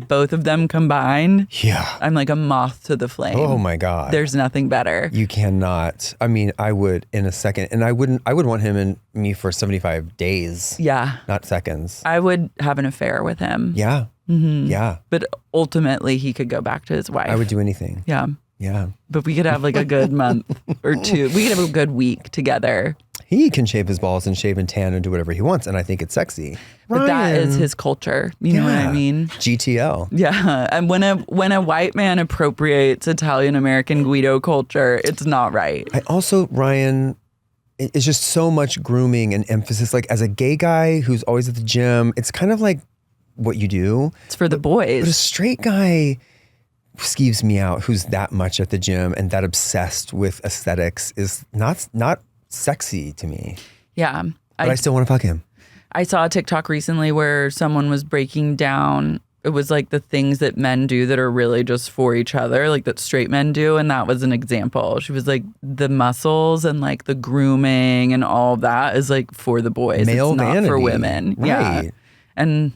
both of them combined. Yeah. I'm like a moth to the flame. Oh my God. There's nothing better. You cannot. I mean, I would in a second, and I would want him and me for 75 days. Yeah. Not seconds. I would have an affair with him. Yeah. Yeah. But ultimately, he could go back to his wife. I would do anything. Yeah. Yeah. But we could have like a good month or two. We could have a good week together. He can shave his balls and shave and tan and do whatever he wants, and I think it's sexy. But that is his culture. You know what I mean? GTL. Yeah. And when a white man appropriates Italian American Guido culture, it's not right. I also, Ryan, it's just so much grooming and emphasis. Like as a gay guy who's always at the gym, it's kind of like what you do. It's for the boys. But a straight guy skeeves me out who's that much at the gym and that obsessed with aesthetics is not sexy to me. Yeah. But I still want to fuck him. I saw a TikTok recently where someone was breaking down, it was like the things that men do that are really just for each other, like that straight men do. And that was an example. She was like, the muscles and like the grooming and all of that is like for the boys. Male it's not vanity. for women. Right. Yeah. And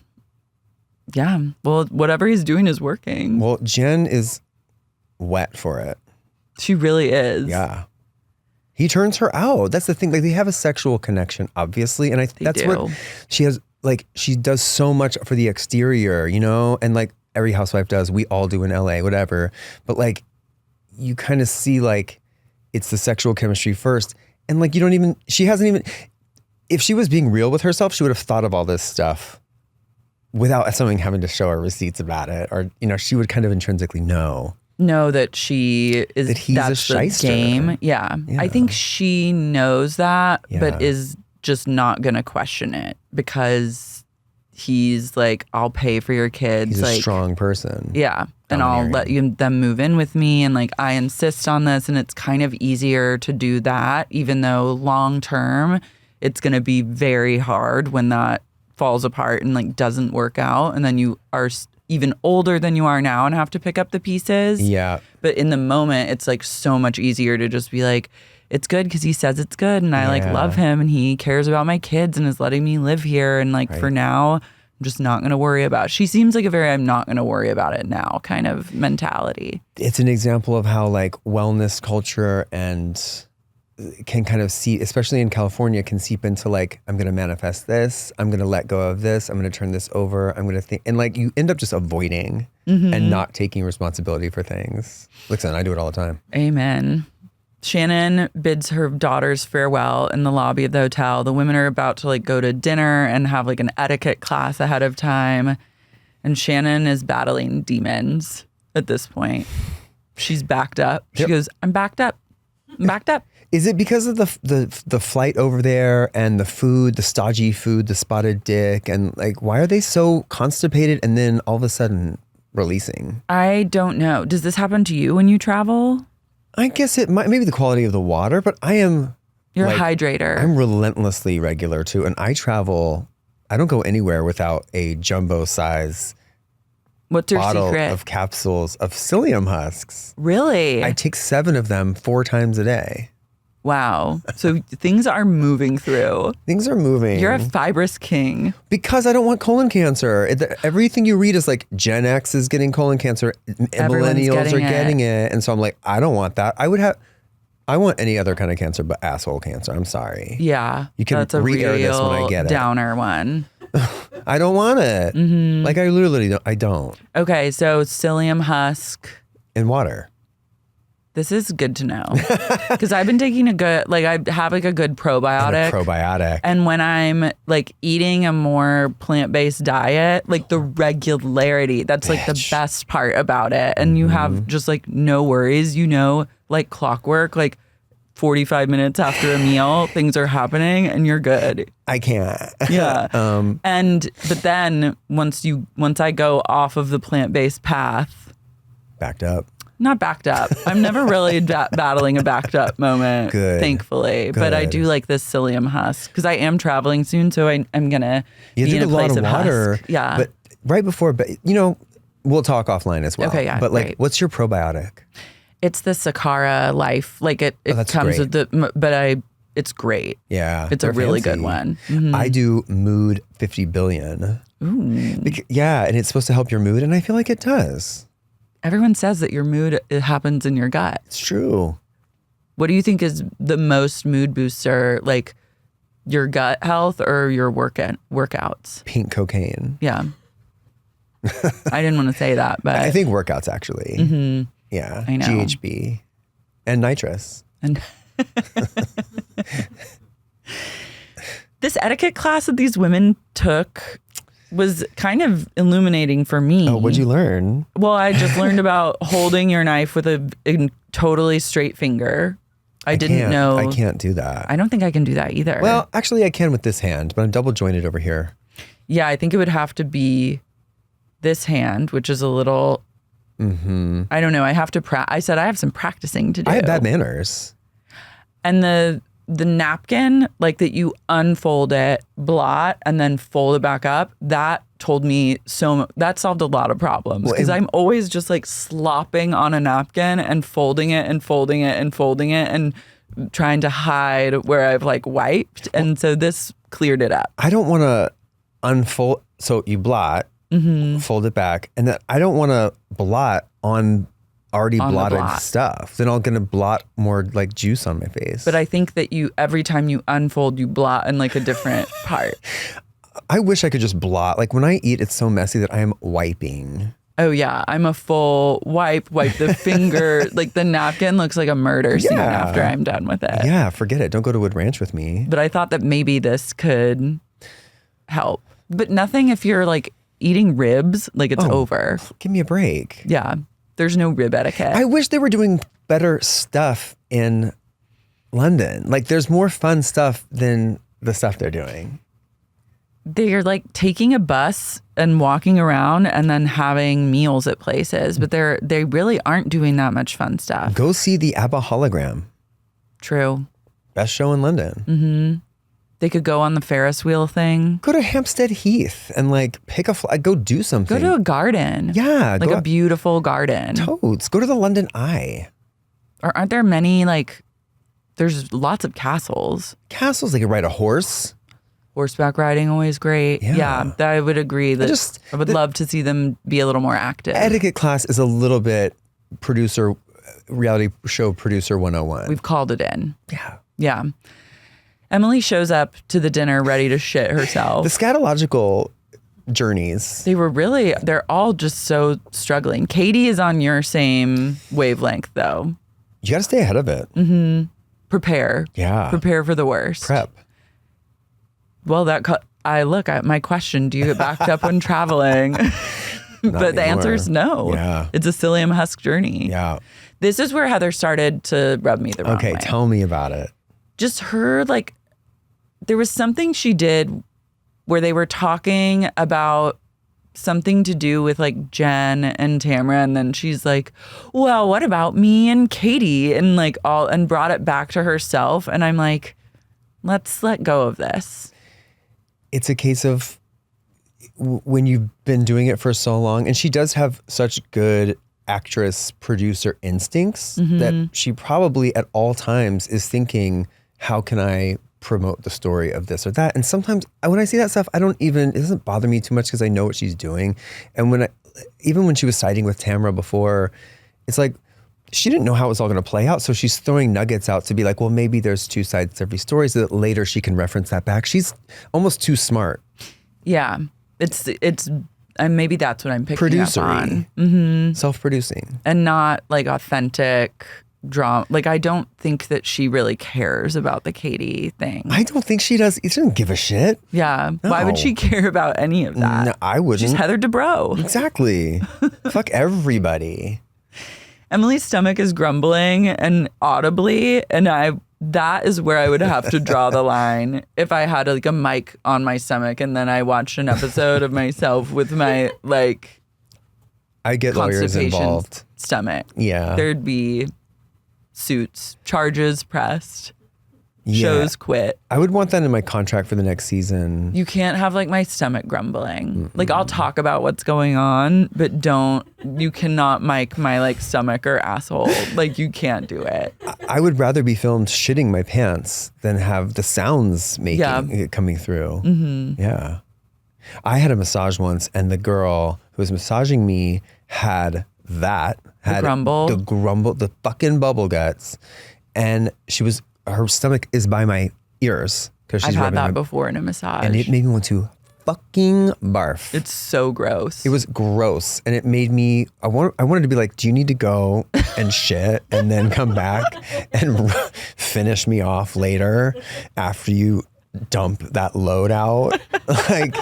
yeah, well, whatever he's doing is working. Well, Jenn is wet for it. She really is. Yeah. He turns her out. That's the thing. Like they have a sexual connection, obviously. And that's what she has. Like she does so much for the exterior, you know? And like every housewife does, we all do in LA, whatever. But like you kind of see like it's the sexual chemistry first. And like she hasn't even, if she was being real with herself, she would have thought of all this stuff without someone having to show her receipts about it. Or, you know, she would kind of intrinsically know that she is, that he's that's a shyster. the game. Yeah. I think she knows that, but is just not going to question it because he's like, I'll pay for your kids. He's like, a strong person. Yeah. And I'll let them move in with me. And like, I insist on this. And it's kind of easier to do that, even though long term, it's going to be very hard when that falls apart and like doesn't work out. And then you are even older than you are now and have to pick up the pieces. Yeah. But in the moment, it's like so much easier to just be like, it's good because he says it's good and I like love him and he cares about my kids and is letting me live here. And like for now, I'm just not going to worry about it. She seems like a very I'm not going to worry about it now kind of mentality. It's an example of how like wellness culture and can kind of see, especially in California, can seep into like, I'm going to manifest this. I'm going to let go of this. I'm going to turn this over. I'm going to think. And like you end up just avoiding and not taking responsibility for things. Listen, I do it all the time. Amen. Shannon bids her daughters farewell in the lobby of the hotel. The women are about to like go to dinner and have like an etiquette class ahead of time. And Shannon is battling demons at this point. She's backed up. She goes, I'm backed up. I'm backed up. Is it because of the flight over there and the food, the stodgy food, the spotted dick, and like why are they so constipated and then all of a sudden releasing? I don't know. Does this happen to you when you travel? I guess it might, maybe the quality of the water, but you're a hydrator. I'm relentlessly regular too, and I travel. I don't go anywhere without a jumbo size What's your bottle secret? of capsules of psyllium husks. Really? I take 7 of them 4 times a day. Wow. So things are moving through. Things are moving. You're a fibrous king. Because I don't want colon cancer. Everything you read is like Gen X is getting colon cancer. Millennials are getting it. And so I'm like, I don't want that. I want any other kind of cancer but asshole cancer. I'm sorry. Yeah. You can re-air this when I get it. Downer one. I don't want it. Mm-hmm. Like I literally don't. I don't. Okay, so psyllium husk. In water. This is good to know. Because I've been taking I have like a good probiotic. And when I'm like eating a more plant-based diet, like the regularity, that's like the best part about it. And you have just like no worries, like clockwork, like 45 minutes after a meal, things are happening and you're good. I can't. Yeah. But then once I go off of the plant-based path. Backed up. Not backed up. I'm never really battling a backed up moment, thankfully. Good. But I do like this psyllium husk because I am traveling soon. So I'm going to be in a place of water. Husk. Yeah. But right before, we'll talk offline as well. Okay, yeah. But like, what's your probiotic? It's the Sakara Life. Like it comes great. with it's great. Yeah. It's a really good one. Mm-hmm. I do Mood 50 billion. Ooh. And it's supposed to help your mood. And I feel like it does. Everyone says that your mood happens in your gut. It's true. What do you think is the most mood booster, like your gut health or your workouts? Pink cocaine. Yeah. I didn't want to say that, but I think workouts actually. Mm-hmm. Yeah. I know. GHB and nitrous. And this etiquette class that these women took was kind of illuminating for me. Oh, what'd you learn? Well, I just learned about holding your knife with a totally straight finger. I didn't know. I can't do that. I don't think I can do that either. Well, actually I can with this hand, but I'm double jointed over here. Yeah, I think it would have to be this hand, which is a little... Mm-hmm. I don't know. I have to I said I have some practicing to do. I have bad manners. And the napkin, like that you unfold it, blot, and then fold it back up, that told me that solved a lot of problems. Because I'm always just like slopping on a napkin and folding it and folding it and folding it and trying to hide where I've like wiped. And so this cleared it up. I don't want to unfold. So you blot. Mm-hmm. Fold it back, and then I don't want to blot on already blotted stuff. Then I'm gonna blot more like juice on my face. But I think that every time you unfold, you blot in like a different part. I wish I could just blot. Like when I eat, it's so messy that I am wiping. Oh yeah, I'm a full wipe the finger. Like the napkin looks like a murder scene after I'm done with it. Yeah, forget it. Don't go to Wood Ranch with me. But I thought that maybe this could help. But nothing if you're like eating ribs, like it's over. Give me a break. Yeah. There's no rib etiquette. I wish they were doing better stuff in London. Like there's more fun stuff than the stuff they're doing. They're like taking a bus and walking around and then having meals at places, but they really aren't doing that much fun stuff. Go see the ABBA hologram. True. Best show in London. Mm-hmm. They could go on the Ferris wheel thing. Go to Hampstead Heath and like pick a flag. Go do something. Go to a garden. Yeah. Like a beautiful garden. Toads. Go to the London Eye. Or aren't there many there's lots of castles. Castles, they could ride a horse. Horseback riding, always great. Yeah, I would agree that I would love to see them be a little more active. Etiquette class is a little bit reality show producer 101. We've called it in. Yeah. Yeah. Emily shows up to the dinner ready to shit herself. The scatological journeys. They're all just so struggling. Katie is on your same wavelength though. You got to stay ahead of it. Mm-hmm. Prepare. Yeah. Prepare for the worst. Prep. Well, my question, do you get backed up when traveling? But the answer is no. Yeah. It's a psyllium husk journey. Yeah. This is where Heather started to rub me the wrong way. Okay, tell me about it. Just her, there was something she did where they were talking about something to do with Jenn and Tamra, and then she's like, well, what about me and Katie? And and brought it back to herself. And I'm like, let's let go of this. It's a case of when you've been doing it for so long, and she does have such good actress producer instincts that she probably at all times is thinking, how can I promote the story of this or that? And sometimes when I see that stuff, it doesn't bother me too much because I know what she's doing. And even when she was siding with Tamra before, it's like, she didn't know how it was all going to play out. So she's throwing nuggets out to be like, well, maybe there's two sides to every story so that later she can reference that back. She's almost too smart. Yeah. It's maybe that's what I'm picking up on. Self-producing. And not like authentic drama. Like, I don't think that she really cares about the Katie thing. I don't think she does. She doesn't give a shit. Yeah. No. Why would she care about any of that? No, I wouldn't. She's Heather Dubrow. Exactly. Fuck everybody. Emily's stomach is grumbling and audibly, and that is where I would have to draw the line if I had like a mic on my stomach and then I watched an episode of myself with my like I get lawyers involved stomach. Yeah. There'd be suits, charges pressed, shows quit. I would want that in my contract for the next season. You can't have like my stomach grumbling. Like, I'll talk about what's going on, but you cannot mic my like stomach or asshole. Like, you can't do it. I would rather be filmed shitting my pants than have the sounds coming through. Yeah. I had a massage once, and the girl who was massaging me had the grumble, the fucking bubble guts. And her stomach is by my ears because she's I've had that before in a massage, and it made me want to fucking barf. It's so gross. It was gross, and it made me. I wanted to be like, do you need to go and shit and then come back and finish me off later after you dump that load out? Like,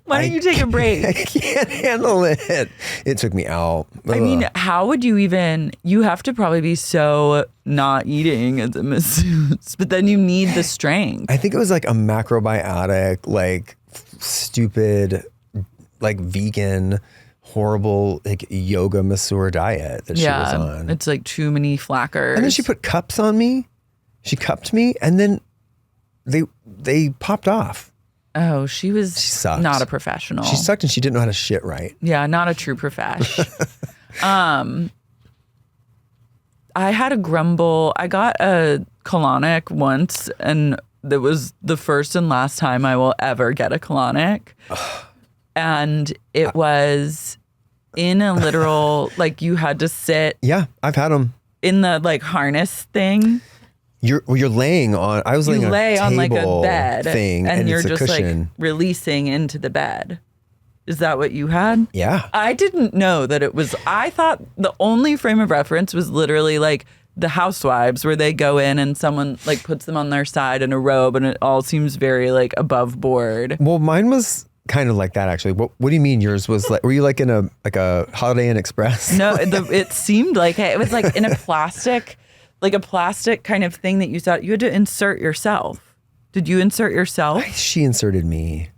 why don't you take a break? I can't handle it. It took me out. I mean, how would you even? You have to probably be so not eating as a masseuse, but then you need the strength. I think it was like a macrobiotic, like stupid, like vegan, horrible, like yoga masseur diet that she was on. It's like too many flackers. And then she put cups on me. She cupped me, and then they popped off. Oh, she sucked. Not a professional. She sucked, and she didn't know how to shit right. Yeah, not a true profesh. I had a grumble. I got a colonic once, and that was the first and last time I will ever get a colonic. And it was in a literal, like, you had to sit. Yeah, I've had them. In the like harness thing. You're laying on. I was laying on a table on like a bed thing, and you're it's a just cushion. like releasing into the bed. Is that what you had? Yeah. I didn't know that it was. I thought the only frame of reference was literally like the Housewives, where they go in and someone like puts them on their side in a robe, and it all seems very like above board. Well, mine was kind of like that, actually. What do you mean yours was like? Were you like in a Holiday Inn Express? No, it seemed like it was like in a plastic. Like a plastic kind of thing that you thought you had to insert yourself. Did you insert yourself? She inserted me.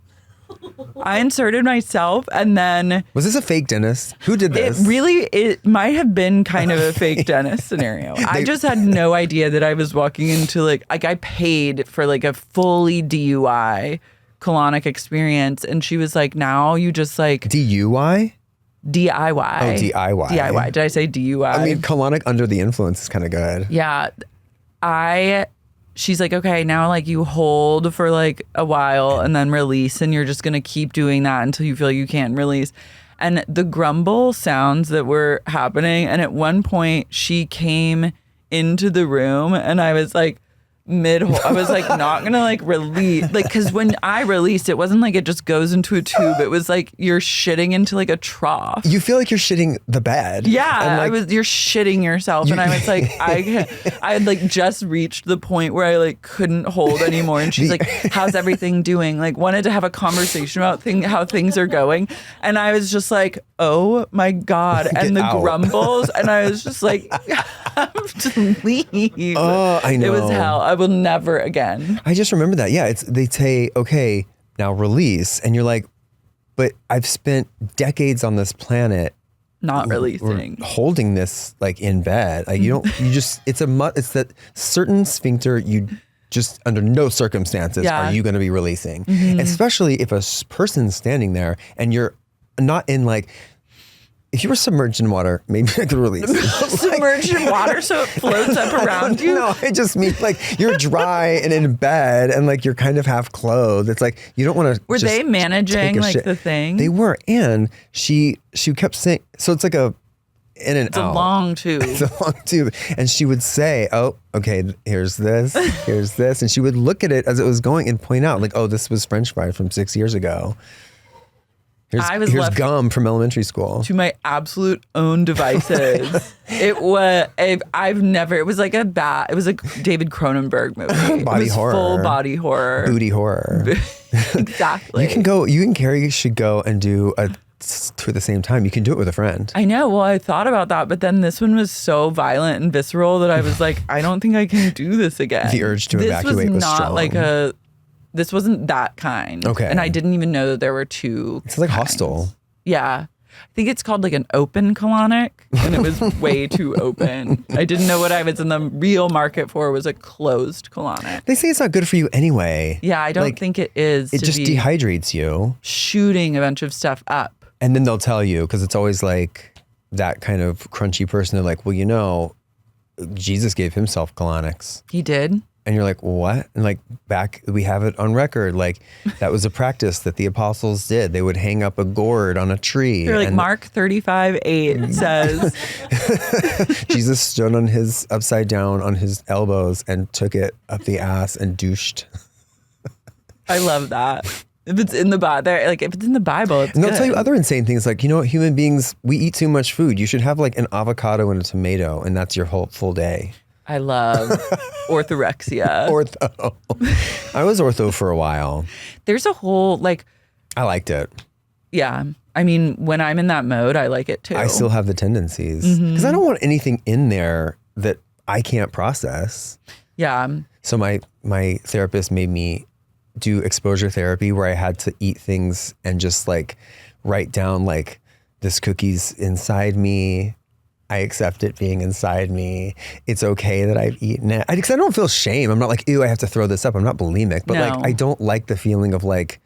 I inserted myself, and then... Was this a fake dentist? Who did this? It might have been kind of a fake dentist scenario. I just had no idea that I was walking into like I paid for like a fully DUI colonic experience, and she was like, now you just like... DUI? DIY. Oh, DIY. DIY. Did I say DUI? I mean, colonic under the influence is kind of good. Yeah. She's like, okay, now like you hold for like a while and then release, and you're just going to keep doing that until you feel you can't release. And the grumble sounds that were happening. And at one point she came into the room, and I was like, I was like not gonna like release, like, because when I released, it wasn't like it just goes into a tube. It was like you're shitting into like a trough. You feel like you're shitting the bed. Yeah, like, you're shitting yourself, and I was like, I had like just reached the point where I like couldn't hold anymore. And she's like, "How's everything doing?" Like, wanted to have a conversation about how things are going, and I was just like, "Oh my god!" And the grumbles, and I was just like, "I have to leave." Oh, I know. It was hell. I will never again. I just remember that. Yeah, they say, okay, now release. And you're like, but I've spent decades on this planet not releasing, holding this like in bed. Like it's that certain sphincter just under no circumstances are you going to be releasing. Especially if a person's standing there and you're not in like, if you were submerged in water, maybe I could release. Submerged in water so it floats up around you? No, I just mean like you're dry and in bed and like you're kind of half clothed. It's like you don't want to. Were they managing like the thing? They were, and she kept saying. So it's like a in and it's out. A long tube. It's a long tube, and she would say, "Oh, okay, here's this, here's this," and she would look at it as it was going and point out, like, "Oh, this was French fry from 6 years ago." Here's gum from elementary school. To my absolute own devices. It was like it was a David Cronenberg movie. Body horror. Full body horror. Booty horror. Exactly. You and Carey should go and do two at the same time. You can do it with a friend. I know. Well, I thought about that, but then this one was so violent and visceral that I was like, I don't think I can do this again. The urge to evacuate was strong. This wasn't that kind. Okay. And I didn't even know that there were two. It's like kinds. Hostel. Yeah. I think it's called like an open colonic, and it was way too open. I didn't know what I was in the real market for was a closed colonic. They say it's not good for you anyway. Yeah, I don't think it is. It just dehydrates you. Shooting a bunch of stuff up. And then they'll tell you, because it's always like that kind of crunchy person. They're like, well, Jesus gave himself colonics. He did? And you're like, what? And like we have it on record. Like that was a practice that the apostles did. They would hang up a gourd on a tree. They're like Mark 35:8 says. Jesus stood upside down on his elbows and took it up the ass and douched. I love that. If it's in the Bible, it's and they'll tell you other insane things like, human beings, we eat too much food. You should have like an avocado and a tomato, and that's your whole full day. I love orthorexia. Ortho. I was ortho for a while. There's a whole I liked it. Yeah. I mean, when I'm in that mode, I like it too. I still have the tendencies because I don't want anything in there that I can't process. Yeah. So my therapist made me do exposure therapy where I had to eat things and just like write down like this cookie's inside me. I accept it being inside me. It's okay that I've eaten it. Because I don't feel shame. I'm not like, ew, I have to throw this up. I'm not bulimic. But like, I don't like the feeling of like,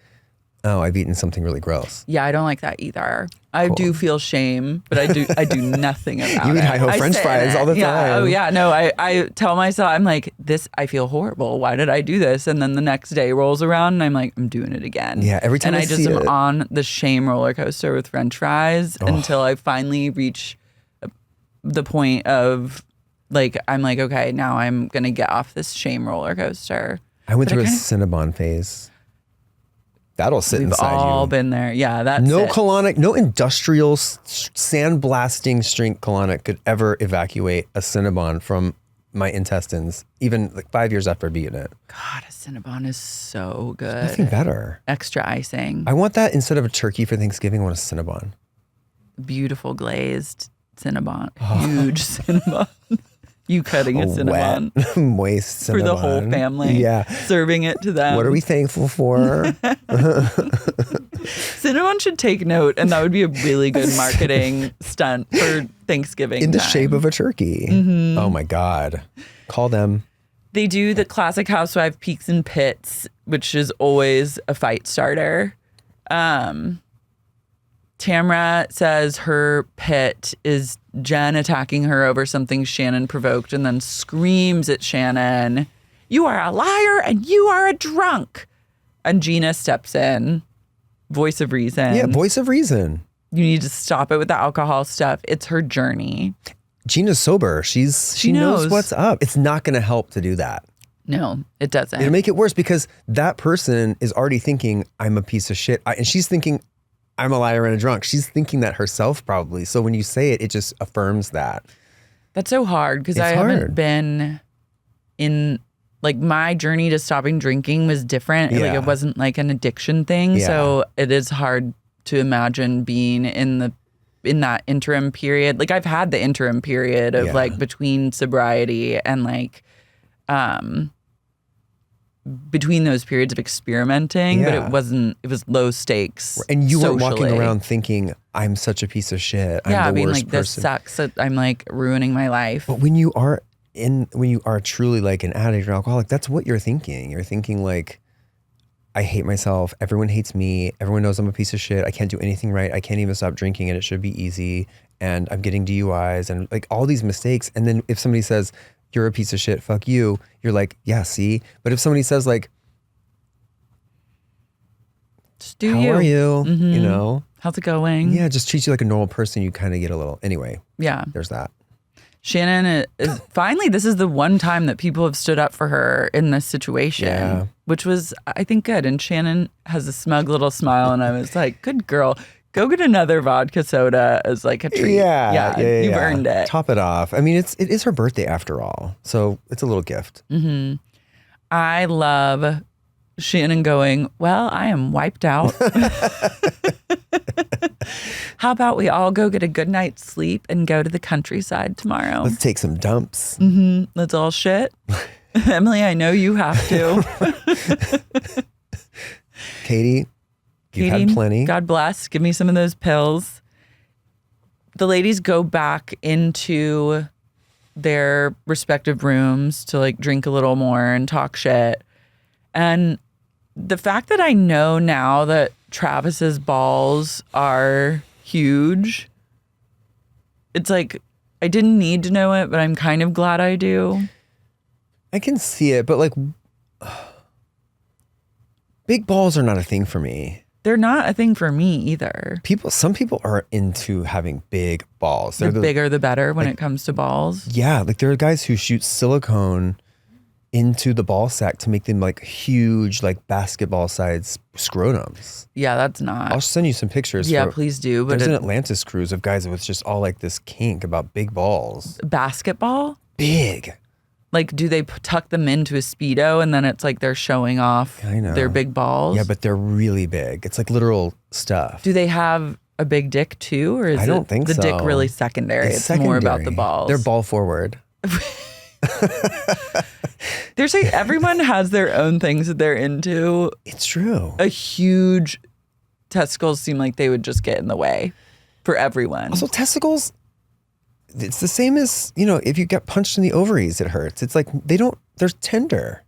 oh, I've eaten something really gross. Yeah, I don't like that either. I do feel shame, but I do nothing about it. You eat hi-ho French fries all the time. Oh yeah, no, I tell myself, I'm like, I feel horrible. Why did I do this? And then the next day rolls around and I'm like, I'm doing it again. Yeah, every time I see just am it. on the shame roller coaster with French fries until I finally reach the point of like, I'm like, okay, now I'm going to get off this shame roller coaster. I went through a Cinnabon phase. That'll sit inside you. We've all been there. Yeah, that's no colonic, no industrial sandblasting strength colonic could ever evacuate a Cinnabon from my intestines, even like 5 years after I'd eaten it. God, a Cinnabon is so good. There's nothing better. Extra icing. I want that instead of a turkey for Thanksgiving. I want a Cinnabon. Beautiful glazed Cinnabon. Huge Cinnabon. You cutting a Cinnabon. Wet, moist Cinnabon. For the whole family. Yeah. Serving it to them. What are we thankful for? Cinnabon should take note, and that would be a really good marketing stunt for Thanksgiving In the time. shape of a turkey. Mm-hmm. Oh my God. Call them. They do the classic housewife peaks and pits, which is always a fight starter. Tamra says her pit is Jenn attacking her over something Shannon provoked and then screams at Shannon, "You are a liar and you are a drunk." And Gina steps in, voice of reason. Yeah, voice of reason. You need to stop it with the alcohol stuff. It's her journey. Gina's sober. She knows what's up. It's not going to help to do that. No, it doesn't. It'll make it worse because that person is already thinking, I'm a piece of shit. And she's thinking, I'm a liar and a drunk. She's thinking that herself probably. So when you say it, it just affirms that. That's so hard because I haven't been in, like, my journey to stopping drinking was different. Yeah. Like, it wasn't like an addiction thing. Yeah. So it is hard to imagine being in that interim period. Like, I've had the interim period of like between sobriety and like, between those periods of experimenting, but it was low stakes. And you weren't socially. walking around thinking, I'm such a piece of shit. Yeah, I'm the being worst like, person. this sucks. I'm like ruining my life. But when you are when you are truly like an addict or alcoholic, that's what you're thinking. You're thinking like, I hate myself. Everyone hates me. Everyone knows I'm a piece of shit. I can't do anything right. I can't even stop drinking and it should be easy. And I'm getting DUIs and like all these mistakes. And then if somebody says, you're a piece of shit, fuck you, you're like, yeah, see? But if somebody says like, just do how you. are you? You know? How's it going? Yeah, just treat you like a normal person. You kind of get a little, anyway. Yeah. There's that. Shannon is finally, this is the one time that people have stood up for her in this situation, which was, I think, good. And Shannon has a smug little smile, and I was like, good girl. Go get another vodka soda as like a treat. Yeah, you've earned it. Top it off. I mean, it is her birthday after all, so it's a little gift. I love Shannon going, well, I am wiped out. How about we all go get a good night's sleep and go to the countryside tomorrow? Let's take some dumps. Let's all shit. Emily, I know you have to. Katie, you've had plenty. God bless. Give me some of those pills. The ladies go back into their respective rooms to like drink a little more and talk shit. And the fact that I know now that Travis's balls are huge, it's like I didn't need to know it, but I'm kind of glad I do. I can see it, but like big balls are not a thing for me. They're not a thing for me either. Some people are into having big balls. The bigger the better when it comes to balls. Yeah, like there are guys who shoot silicone into the ball sack to make them like huge, like basketball sized scrotums. Yeah, that's not. I'll send you some pictures. Yeah, please do. But there's an Atlantis cruise of guys with just all like this kink about big balls. Basketball? Big. Like, do they tuck them into a Speedo and then it's like they're showing off their big balls? Yeah, but they're really big. It's like literal stuff. Do they have a big dick too? Or is I don't think the so. dick really secondary? It's more about the balls. They're ball forward. There's like everyone has their own things that they're into. It's true. A huge testicles seem like they would just get in the way for everyone. Also, testicles, it's the same as, if you get punched in the ovaries, it hurts. It's like they're tender.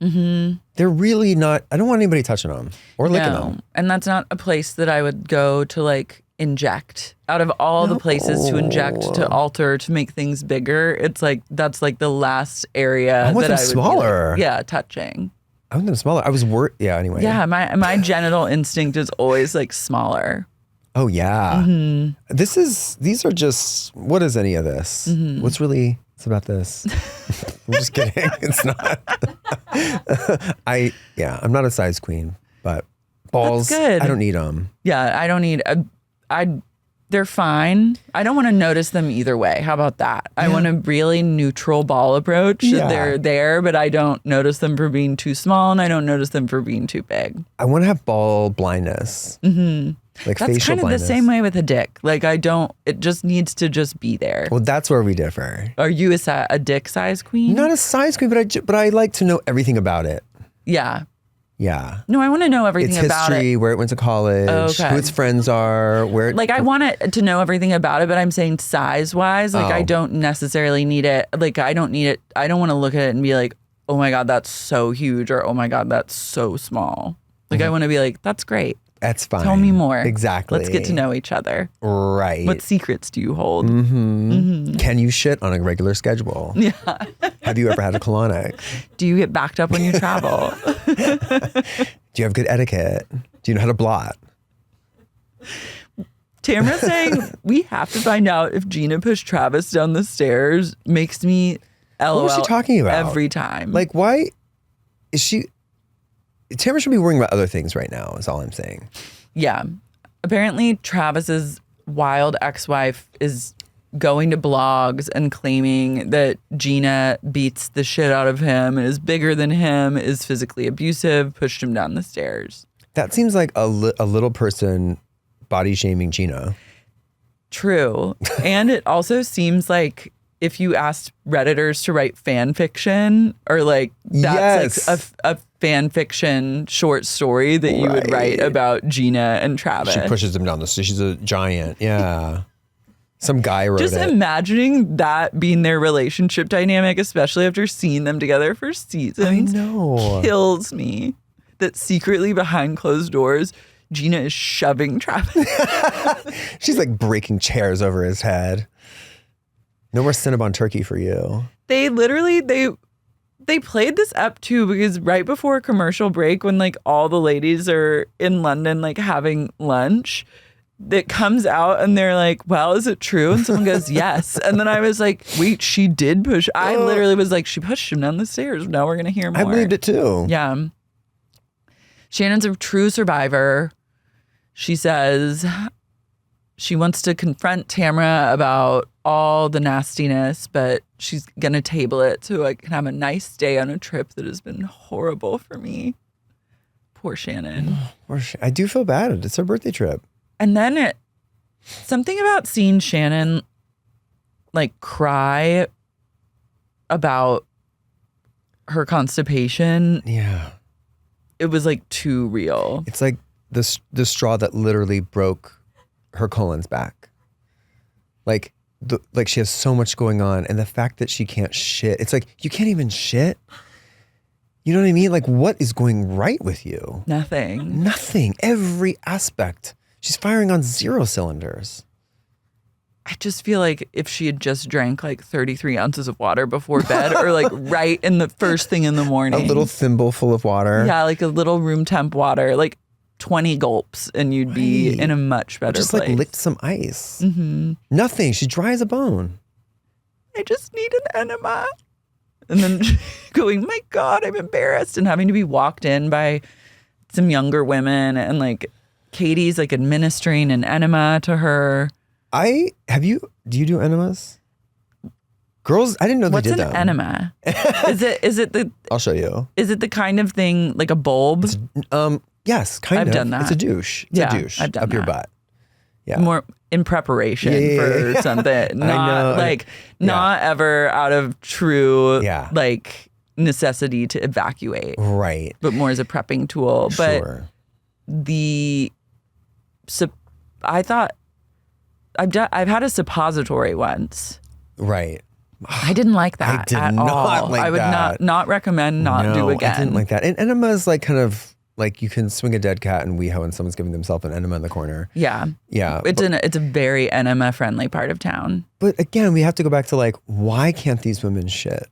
They're really not, I don't want anybody touching them or licking them. And that's not a place that I would go to like inject. Out of all the places to inject, to alter, to make things bigger, it's like that's like the last area I want that them I would smaller. be like, touching. I want them smaller. I was worried. Yeah, anyway. Yeah, my genital instinct is always like smaller. Oh yeah. These are just, what is any of this? It's about this. I'm just kidding. It's not. I'm not a size queen, but balls, that's good. I don't need them. Yeah, I don't need they're fine. I don't want to notice them either way. How about that? I want a really neutral ball approach. Yeah. They're there, but I don't notice them for being too small and I don't notice them for being too big. I want to have ball blindness. Like that's facial kind of blindness. the same way with a dick. Like it just needs to just be there. Well, that's where we differ. Are you a dick size queen? Not a size queen, but I like to know everything about it. Yeah. Yeah. No, I want to know everything about history, it. where it went to college, who its friends are, where it... Like, I want to know everything about it, but I'm saying size-wise, like, I don't necessarily need it. Like, I don't need it. I don't want to look at it and be like, oh my God, that's so huge, or oh my God, that's so small. Like, I want to be like, that's great. That's fine. Tell me more. Exactly. Let's get to know each other. Right. What secrets do you hold? Can you shit on a regular schedule? Yeah. Have you ever had a colonic? Do you get backed up when you travel? Do you have good etiquette? Do you know how to blot? Tamra saying we have to find out if Gina pushed Travis down the stairs makes me LOL. What was she talking about? Every time. Like, why is she... Tamra should be worrying about other things right now, is all I'm saying. Yeah. Apparently, Travis's wild ex-wife is going to blogs and claiming that Gina beats the shit out of him and is bigger than him, is physically abusive, pushed him down the stairs. That seems like a little person body shaming Gina. True. And it also seems like if you asked Redditors to write fan fiction, or like that's like a fan fiction short story that you would write about Gina and Travis. She pushes him down the stairs. She's a giant. Yeah. Some guy wrote Just it. imagining that being their relationship dynamic, especially after seeing them together for seasons, I know. kills me. That secretly behind closed doors, Gina is shoving Travis. She's like breaking chairs over his head. No more Cinnabon turkey for you. They literally, they played this up too, because right before commercial break, when like all the ladies are in London, like having lunch, that comes out and they're like, well, is it true? And someone goes, yes. And then I was like, wait, she did push. I literally was like, she pushed him down the stairs. Now we're going to hear more. I believed it too. Yeah. Shannon's a true survivor. She says she wants to confront Tamra about all the nastiness, but she's going to table it so I can have a nice day on a trip that has been horrible for me. Poor Shannon. I do feel bad. It's her birthday trip. And then something about seeing Shannon like cry about her constipation. Yeah. It was like too real. It's like the straw that literally broke her colon's back. Like she has so much going on, and the fact that she can't shit. It's like, you can't even shit. You know what I mean? Like, what is going right with you? Nothing. Every aspect. She's firing on 0 cylinders. I just feel like if she had just drank like 33 ounces of water before bed, or like right in the first thing in the morning. A little thimble full of water. Yeah, like a little room temp water, like 20 gulps, and you'd be in a much better just place. Like licked some ice. Mm-hmm. Nothing. She's dry as a bone. I just need an enema. And then going, my God, I'm embarrassed. And having to be walked in by some younger women, and like Katie's like administering an enema to her. Do you do enemas? Girls, I didn't know they did that. What's an enema? Is it the I'll show you. Is it the kind of thing like a bulb? Yes, kind of. I've done that. It's a douche. It's a douche I've done up that. your butt. Yeah. More in preparation for something. Not ever out of true like necessity to evacuate. Right. But more as a prepping tool. Sure. But I thought I've had a suppository once. Right. I didn't like that I did at not all. like I would that. not recommend do again. I didn't like that. And enema is like kind of like you can swing a dead cat in WeHo and someone's giving themselves an enema in the corner. Yeah. Yeah. It's a very enema friendly part of town. But again, we have to go back to like, why can't these women shit?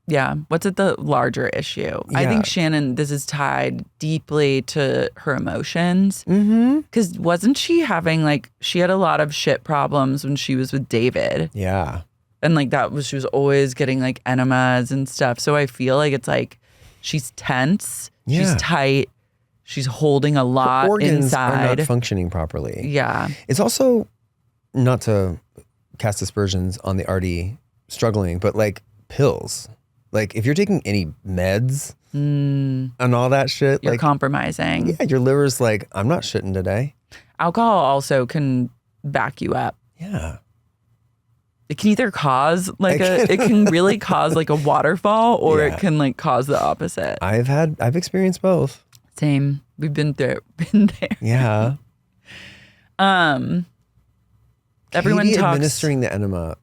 Yeah. What's at the larger issue? Yeah. I think Shannon, this is tied deeply to her emotions. Because wasn't she having she had a lot of shit problems when she was with David. Yeah. And she was always getting enemas and stuff. So I feel like it's she's tense. Yeah. She's tight. She's holding a lot her organs inside. are not functioning properly. Yeah. It's also, not to cast aspersions on the already struggling, but pills. If you're taking any meds and all that shit, you're compromising. Yeah, your liver's I'm not shitting today. Alcohol also can back you up. Yeah. It can either cause it can really cause a waterfall, or it can cause the opposite. I've experienced both. Same. We've been there. Yeah. Everyone Katie talks administering the enema.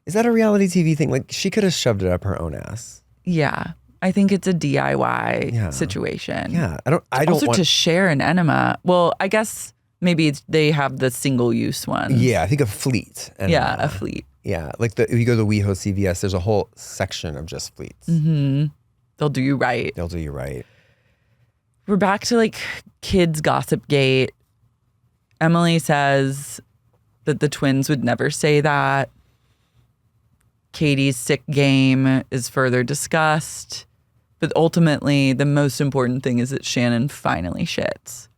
Is that a reality TV thing? She could have shoved it up her own ass. Yeah. I think it's a DIY situation. Yeah. I don't want to share an enema. Well, I guess maybe they have the single use one. Yeah, I think a fleet. Enema. Yeah, a fleet. Yeah. If you go to WeHo CVS, there's a whole section of just fleets. Mm-hmm. They'll do you right. They'll do you right. We're back to kids gossip gate. Emily says that the twins would never say that. Katie's sick game is further discussed. But ultimately, the most important thing is that Shannon finally shits.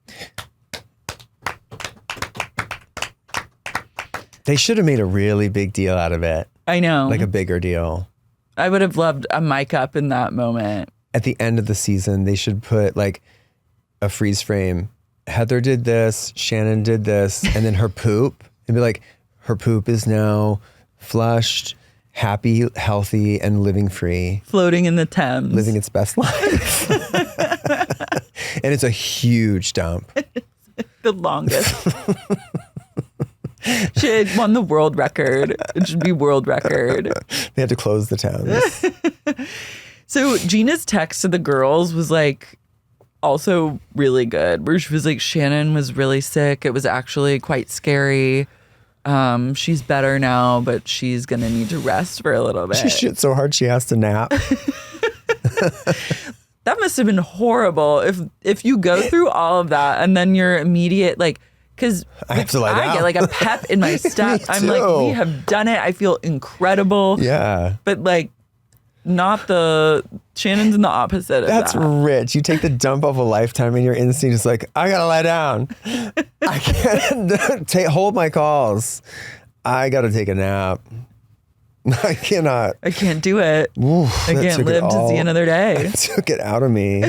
They should have made a really big deal out of it. I know. A bigger deal. I would have loved a mic up in that moment. At the end of the season, they should put a freeze frame. Heather did this, Shannon did this, and then her poop. It'd be her poop is now flushed, happy, healthy, and living free. Floating in the Thames. Living its best life. And it's a huge dump. The longest. She had won the world record. It should be world record. They had to close the Thames. So Gina's text to the girls was like also really good, where she was like, Shannon was really sick. It was actually quite scary. She's better now, but she's gonna need to rest for a little bit. She shit so hard she has to nap. That must have been horrible if you go through all of that and then you're immediate, like, because I get like a pep in my step. I'm like, we have done it. I feel incredible. Yeah. But like, not Shannon's in the opposite of That's rich. You take the dump of a lifetime and your instinct is like, I gotta lie down. I can't hold my calls. I gotta take a nap. I cannot. I can't do it. Oof, I can't live to see another day. It took it out of me.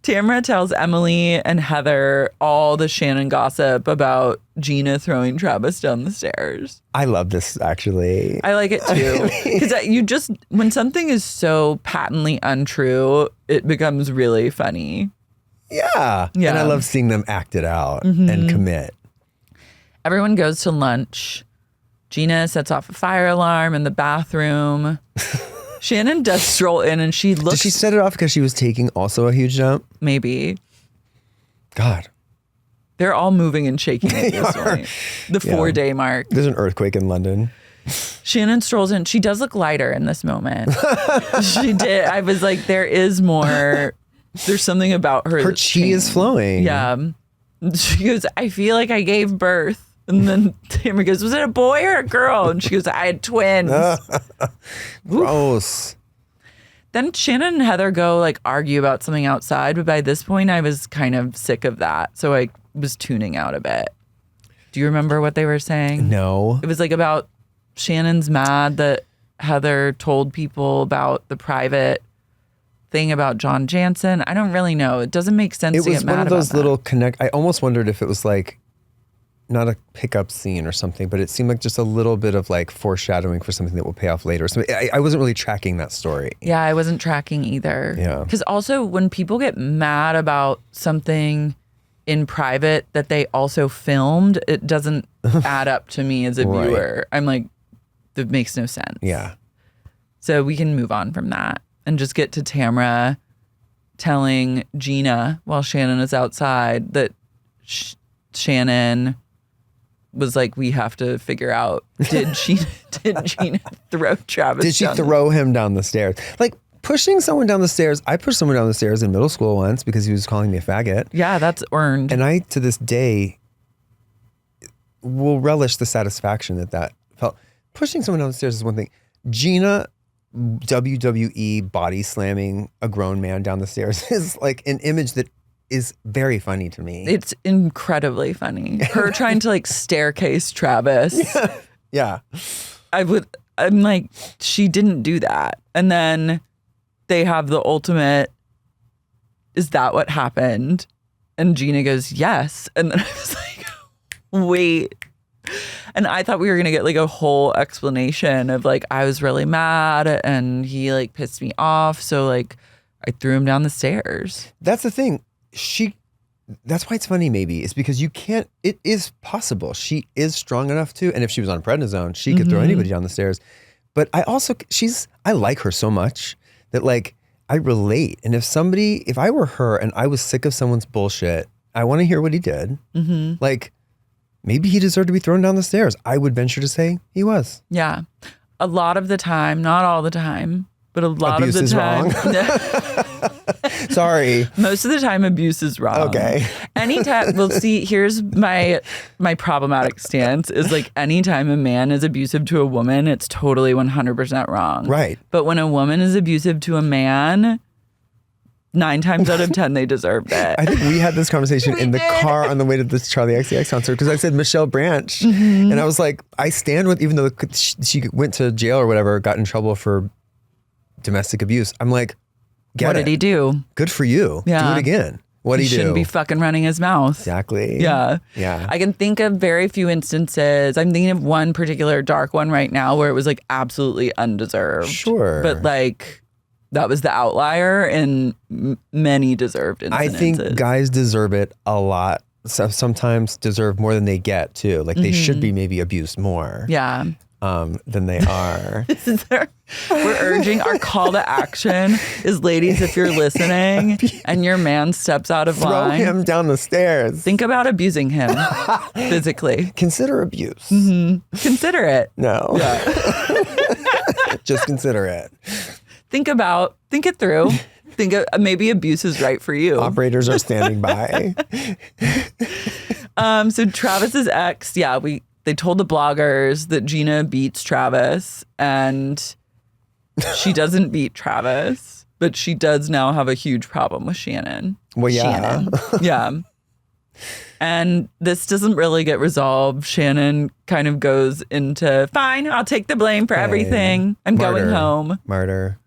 Tamra tells Emily and Heather all the Shannon gossip about Gina throwing Travis down the stairs. I love this, actually. I like it too. Because when something is so patently untrue, it becomes really funny. Yeah. And I love seeing them act it out and commit. Everyone goes to lunch. Gina sets off a fire alarm in the bathroom. Shannon does stroll in and she looks... Did she set it off because she was taking also a huge dump? Maybe. God. They're all moving and shaking at this point. The 4-day mark. There's an earthquake in London. Shannon strolls in. She does look lighter in this moment. She did. I was like, there is more. There's something about her. Her chi is flowing. Yeah. She goes, I feel like I gave birth. And then Tamra goes, was it a boy or a girl? And she goes, I had twins. Gross. Then Shannon and Heather go like argue about something outside. But by this point, I was kind of sick of that. So I was tuning out a bit. Do you remember what they were saying? No. It was like about Shannon's mad that Heather told people about the private thing about John Jansen. I don't really know. It doesn't make sense. It was one of those little I almost wondered if it was like not a pickup scene or something, but it seemed like just a little bit of like foreshadowing for something that will pay off later. So I wasn't really tracking that story. Yeah, I wasn't tracking either. Yeah. Because also when people get mad about something in private that they also filmed, it doesn't add up to me as a viewer. I'm like, that makes no sense. Yeah. So we can move on from that and just get to Tamra telling Gina while Shannon is outside that Shannon was like, we have to figure out, did Gina throw Travis Did she throw him down the stairs? Like pushing someone down the stairs. I pushed someone down the stairs in middle school once because he was calling me a faggot. Yeah, that's earned. And I, to this day, will relish the satisfaction that felt. Pushing someone down the stairs is one thing. Gina WWE body slamming a grown man down the stairs is like an image that is very funny to me. It's incredibly funny. Her trying to like staircase Travis. Yeah. I'm like, she didn't do that. And then they have the ultimate, is that what happened? And Gina goes, yes. And then I was like, wait. And I thought we were going to get like a whole explanation of like, I was really mad and he like pissed me off. So like I threw him down the stairs. That's the thing. That's why it's funny maybe, is because you can't, it is possible. She is strong enough to, and if she was on prednisone, she could throw anybody down the stairs. But I also, I like her so much that like, I relate. And if I were her and I was sick of someone's bullshit, I want to hear what he did. Like, maybe he deserved to be thrown down the stairs. I would venture to say he was. Yeah. A lot of the time, not all the time, but a lot abuse of the time. Abuse is wrong. Sorry. Most of the time, abuse is wrong. Okay. Anytime, well, see, here's my problematic stance is like anytime a man is abusive to a woman, it's totally 100% wrong. Right. But when a woman is abusive to a man, 9 times out of 10, they deserved it. I think we had this conversation in the car on the way to this Charlie XCX concert because I said Michelle Branch. And I was like, I stand with, even though she went to jail or whatever, got in trouble for domestic abuse. I'm like, what did he do? Good for you. Yeah. Do it again. What did he do? Shouldn't be fucking running his mouth. Exactly. Yeah. Yeah. I can think of very few instances. I'm thinking of one particular dark one right now where it was like absolutely undeserved. Sure. But like that was the outlier and many deserved incidences. I think guys deserve it a lot sometimes deserve more than they get too. Like they should be maybe abused more. Yeah. Than they are. We're urging, our call to action is, ladies, if you're listening and your man steps out of line, throw him down the stairs. Think about abusing him physically. Consider abuse. Consider it. No. Yeah. Just consider it. Think it through. Maybe abuse is right for you. Operators are standing by. So Travis's ex, they told the bloggers that Gina beats Travis, and she doesn't beat Travis, but she does now have a huge problem with Shannon. Well, yeah. Shannon. Yeah. And this doesn't really get resolved. Shannon kind of goes into, fine, I'll take the blame for everything. I'm going home. Martyr.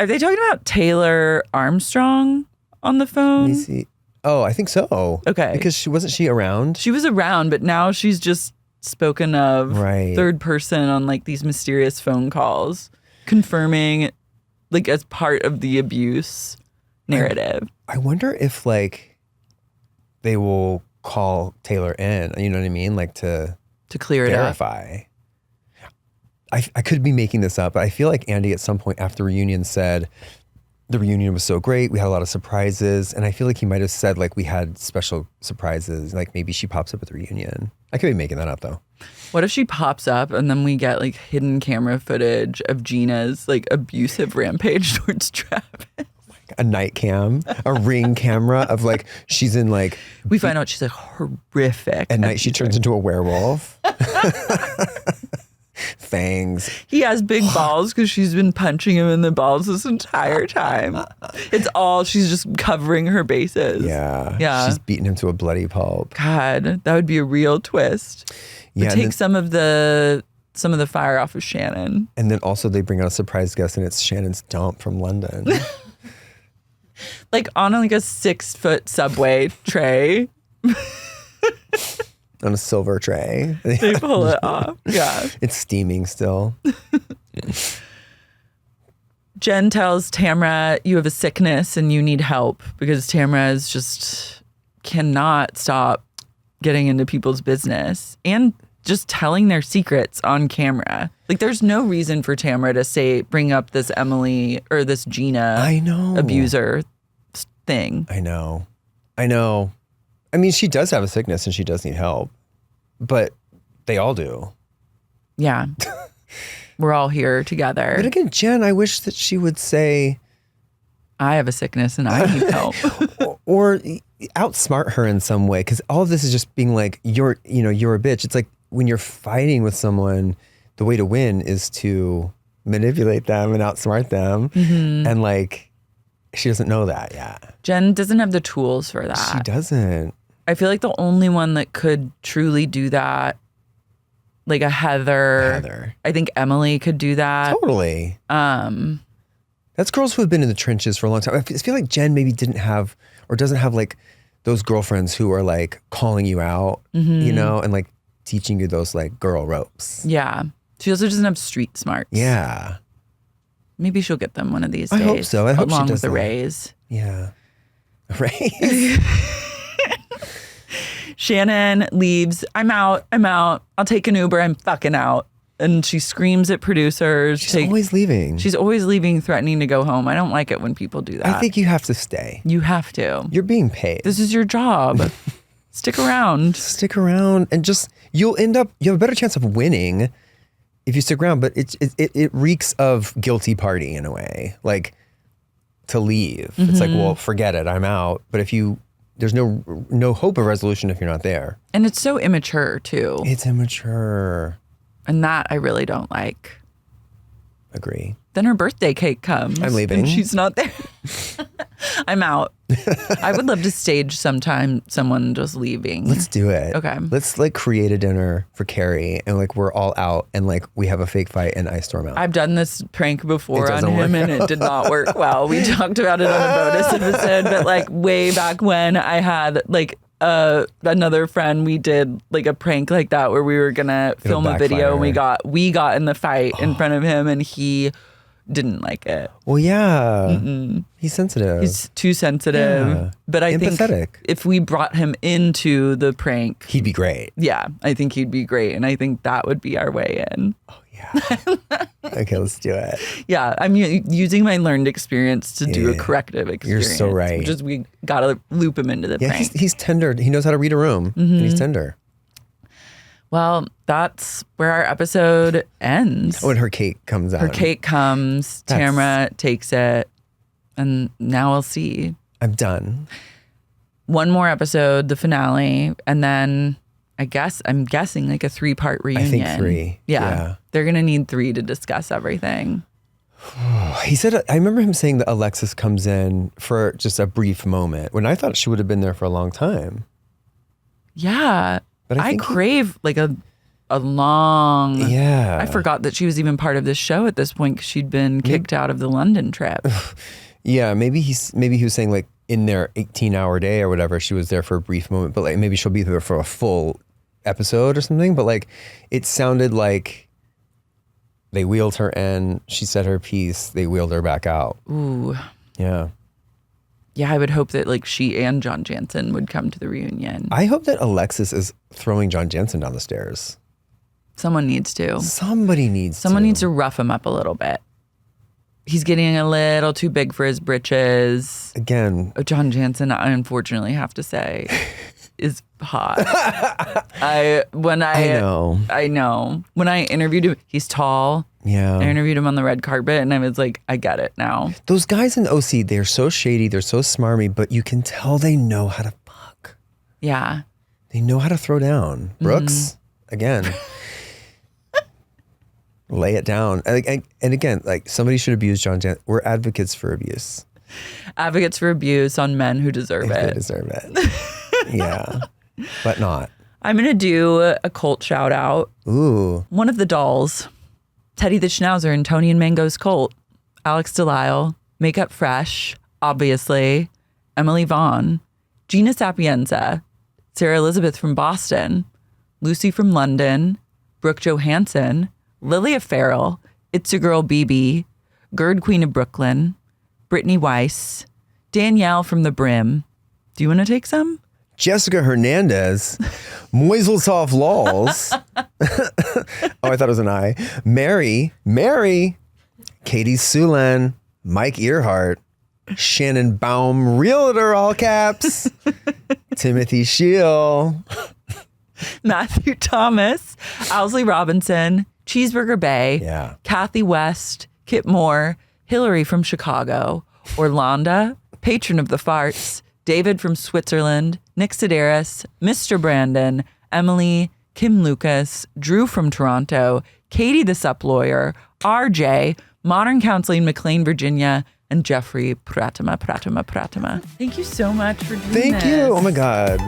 Are they talking about Taylor Armstrong on the phone? Let me see. Oh, I think so. Okay. Because wasn't she around? She was around, but now she's just spoken of third person on like these mysterious phone calls, confirming like as part of the abuse narrative. I wonder if like they will call Taylor in, you know what I mean? Like to clear it verify. I could be making this up, but I feel like Andy at some point after reunion said the reunion was so great. We had a lot of surprises. And I feel like he might have said like we had special surprises. Like maybe she pops up at the reunion. I could be making that up though. What if she pops up and then we get like hidden camera footage of Gina's like abusive rampage towards Travis? A night cam, a ring camera of like, she's in like. We find out she's like horrific. At night she turns into a werewolf. Fangs. He has big balls because she's been punching him in the balls this entire time. She's just covering her bases. Yeah. Yeah. She's beating him to a bloody pulp. God, that would be a real twist. Yeah. Take some of the fire off of Shannon. And then also they bring out a surprise guest and it's Shannon's dump from London. Like on like a 6-foot subway tray. On a silver tray. They pull it off. Yeah. It's steaming still. Jenn tells Tamra, you have a sickness and you need help, because Tamra is just cannot stop getting into people's business and just telling their secrets on camera. Like there's no reason for Tamra to bring up this Emily or this Gina abuser thing. I know. I mean, she does have a sickness and she does need help, but they all do. Yeah. We're all here together. But again, Jenn, I wish that she would say, I have a sickness and I need help. or outsmart her in some way. Because all of this is just being like, you're a bitch. It's like when you're fighting with someone, the way to win is to manipulate them and outsmart them. Mm-hmm. And like, she doesn't know that yet. Jenn doesn't have the tools for that. She doesn't. I feel like the only one that could truly do that, like a Heather. I think Emily could do that. Totally. That's girls who have been in the trenches for a long time. I feel like Jenn maybe didn't have or doesn't have like those girlfriends who are like calling you out, and like teaching you those like girl ropes. Yeah. She also doesn't have street smarts. Yeah. Maybe she'll get them one of these days. I hope so. I hope she does along with the that. Rays. Yeah. Rays. Shannon leaves. I'm out. I'll take an Uber. I'm fucking out. And she screams at producers. She's always leaving. She's always leaving, threatening to go home. I don't like it when people do that. I think you have to stay. You have to. You're being paid. This is your job. Stick around. Stick around and you have a better chance of winning if you stick around, but it reeks of guilty party in a way. Like to leave. Mm-hmm. It's like, well, forget it. I'm out. But there's no hope of resolution if you're not there. And it's so immature too. It's immature. And that I really don't like. Agree. Then her birthday cake comes. I'm leaving. And she's not there. I'm out. I would love to stage sometime someone just leaving. Let's do it. Okay. Let's like create a dinner for Carey and like we're all out and like we have a fake fight and I storm out. I've done this prank before on him and it did not work well. We talked about it on a bonus episode, but like way back when I had like another friend, we did like a prank like that where we were gonna film a video and we got in the fight in front of him and he didn't like it. Well, yeah. He's sensitive. He's too sensitive. Yeah. But I think empathetic. if we brought him into the prank, He'd be great. yeah, I think he'd be great. And I think that would be our way in. Oh, yeah. Okay, let's do it. Yeah, I'm using my learned experience to do a corrective experience. You're so right. Which is we got to loop him into the prank. He's tender. He knows how to read a room. And he's tender. Well, that's where our episode ends. When her cake comes out. Her cake comes, Tamra takes it, and now we'll see. I'm done. One more episode, the finale, and then I'm guessing like a 3-part reunion. I think 3. Yeah. They're going to need 3 to discuss everything. He said, I remember him saying that Alexis comes in for just a brief moment when I thought she would have been there for a long time. Yeah. But I crave like a long. Yeah. I forgot that she was even part of this show at this point because she'd been kicked out of the London trip. Yeah, maybe he was saying like in their 18-hour day or whatever, she was there for a brief moment, but like maybe she'll be there for a full episode or something. But like it sounded like they wheeled her in, she said her piece, they wheeled her back out. Ooh. Yeah. Yeah, I would hope that like she and John Jansen would come to the reunion. I hope that Alexis is throwing John Jansen down the stairs. Someone needs to. Somebody needs to. Someone needs to rough him up a little bit. He's getting a little too big for his britches. Again. John Jansen, I unfortunately have to say, is hot. I know. When I interviewed him, he's tall. Yeah. I interviewed him on the red carpet and I was like, I get it now. Those guys in OC, they're so shady, they're so smarmy, but you can tell they know how to fuck. Yeah. They know how to throw down. Brooks, again. Lay it down. And again, like somebody should abuse John Jansen. We're advocates for abuse. Advocates for abuse on men who deserve it. They deserve it. Yeah. But not. I'm going to do a cult shout out. Ooh. One of the dolls. Teddy the Schnauzer and Tony and Mango's cult. Alex Delisle, Makeup Fresh, obviously, Emily Vaughn, Gina Sapienza, Sarah Elizabeth from Boston, Lucy from London, Brooke Johansson, Lilia Farrell, It's Your Girl BB, Gerd Queen of Brooklyn, Brittany Weiss, Danielle from The Brim. Do you want to take some? Jessica Hernandez, Moiselsoft Laws. Oh, I thought it was an I. Mary, Katie Sulan, Mike Earhart, Shannon Baum, Realtor, all caps, Timothy Scheel, Matthew Thomas, Owsley Robinson, Cheeseburger Bay, Kathy West, Kip Moore, Hillary from Chicago, Orlando, patron of the farts, David from Switzerland, Nick Sedaris, Mr. Brandon, Emily, Kim Lucas, Drew from Toronto, Katie the Sup Lawyer, RJ, Modern Counseling, McLean, Virginia, and Jeffrey Pratima. Thank you so much for doing this. Thank you. Oh my God.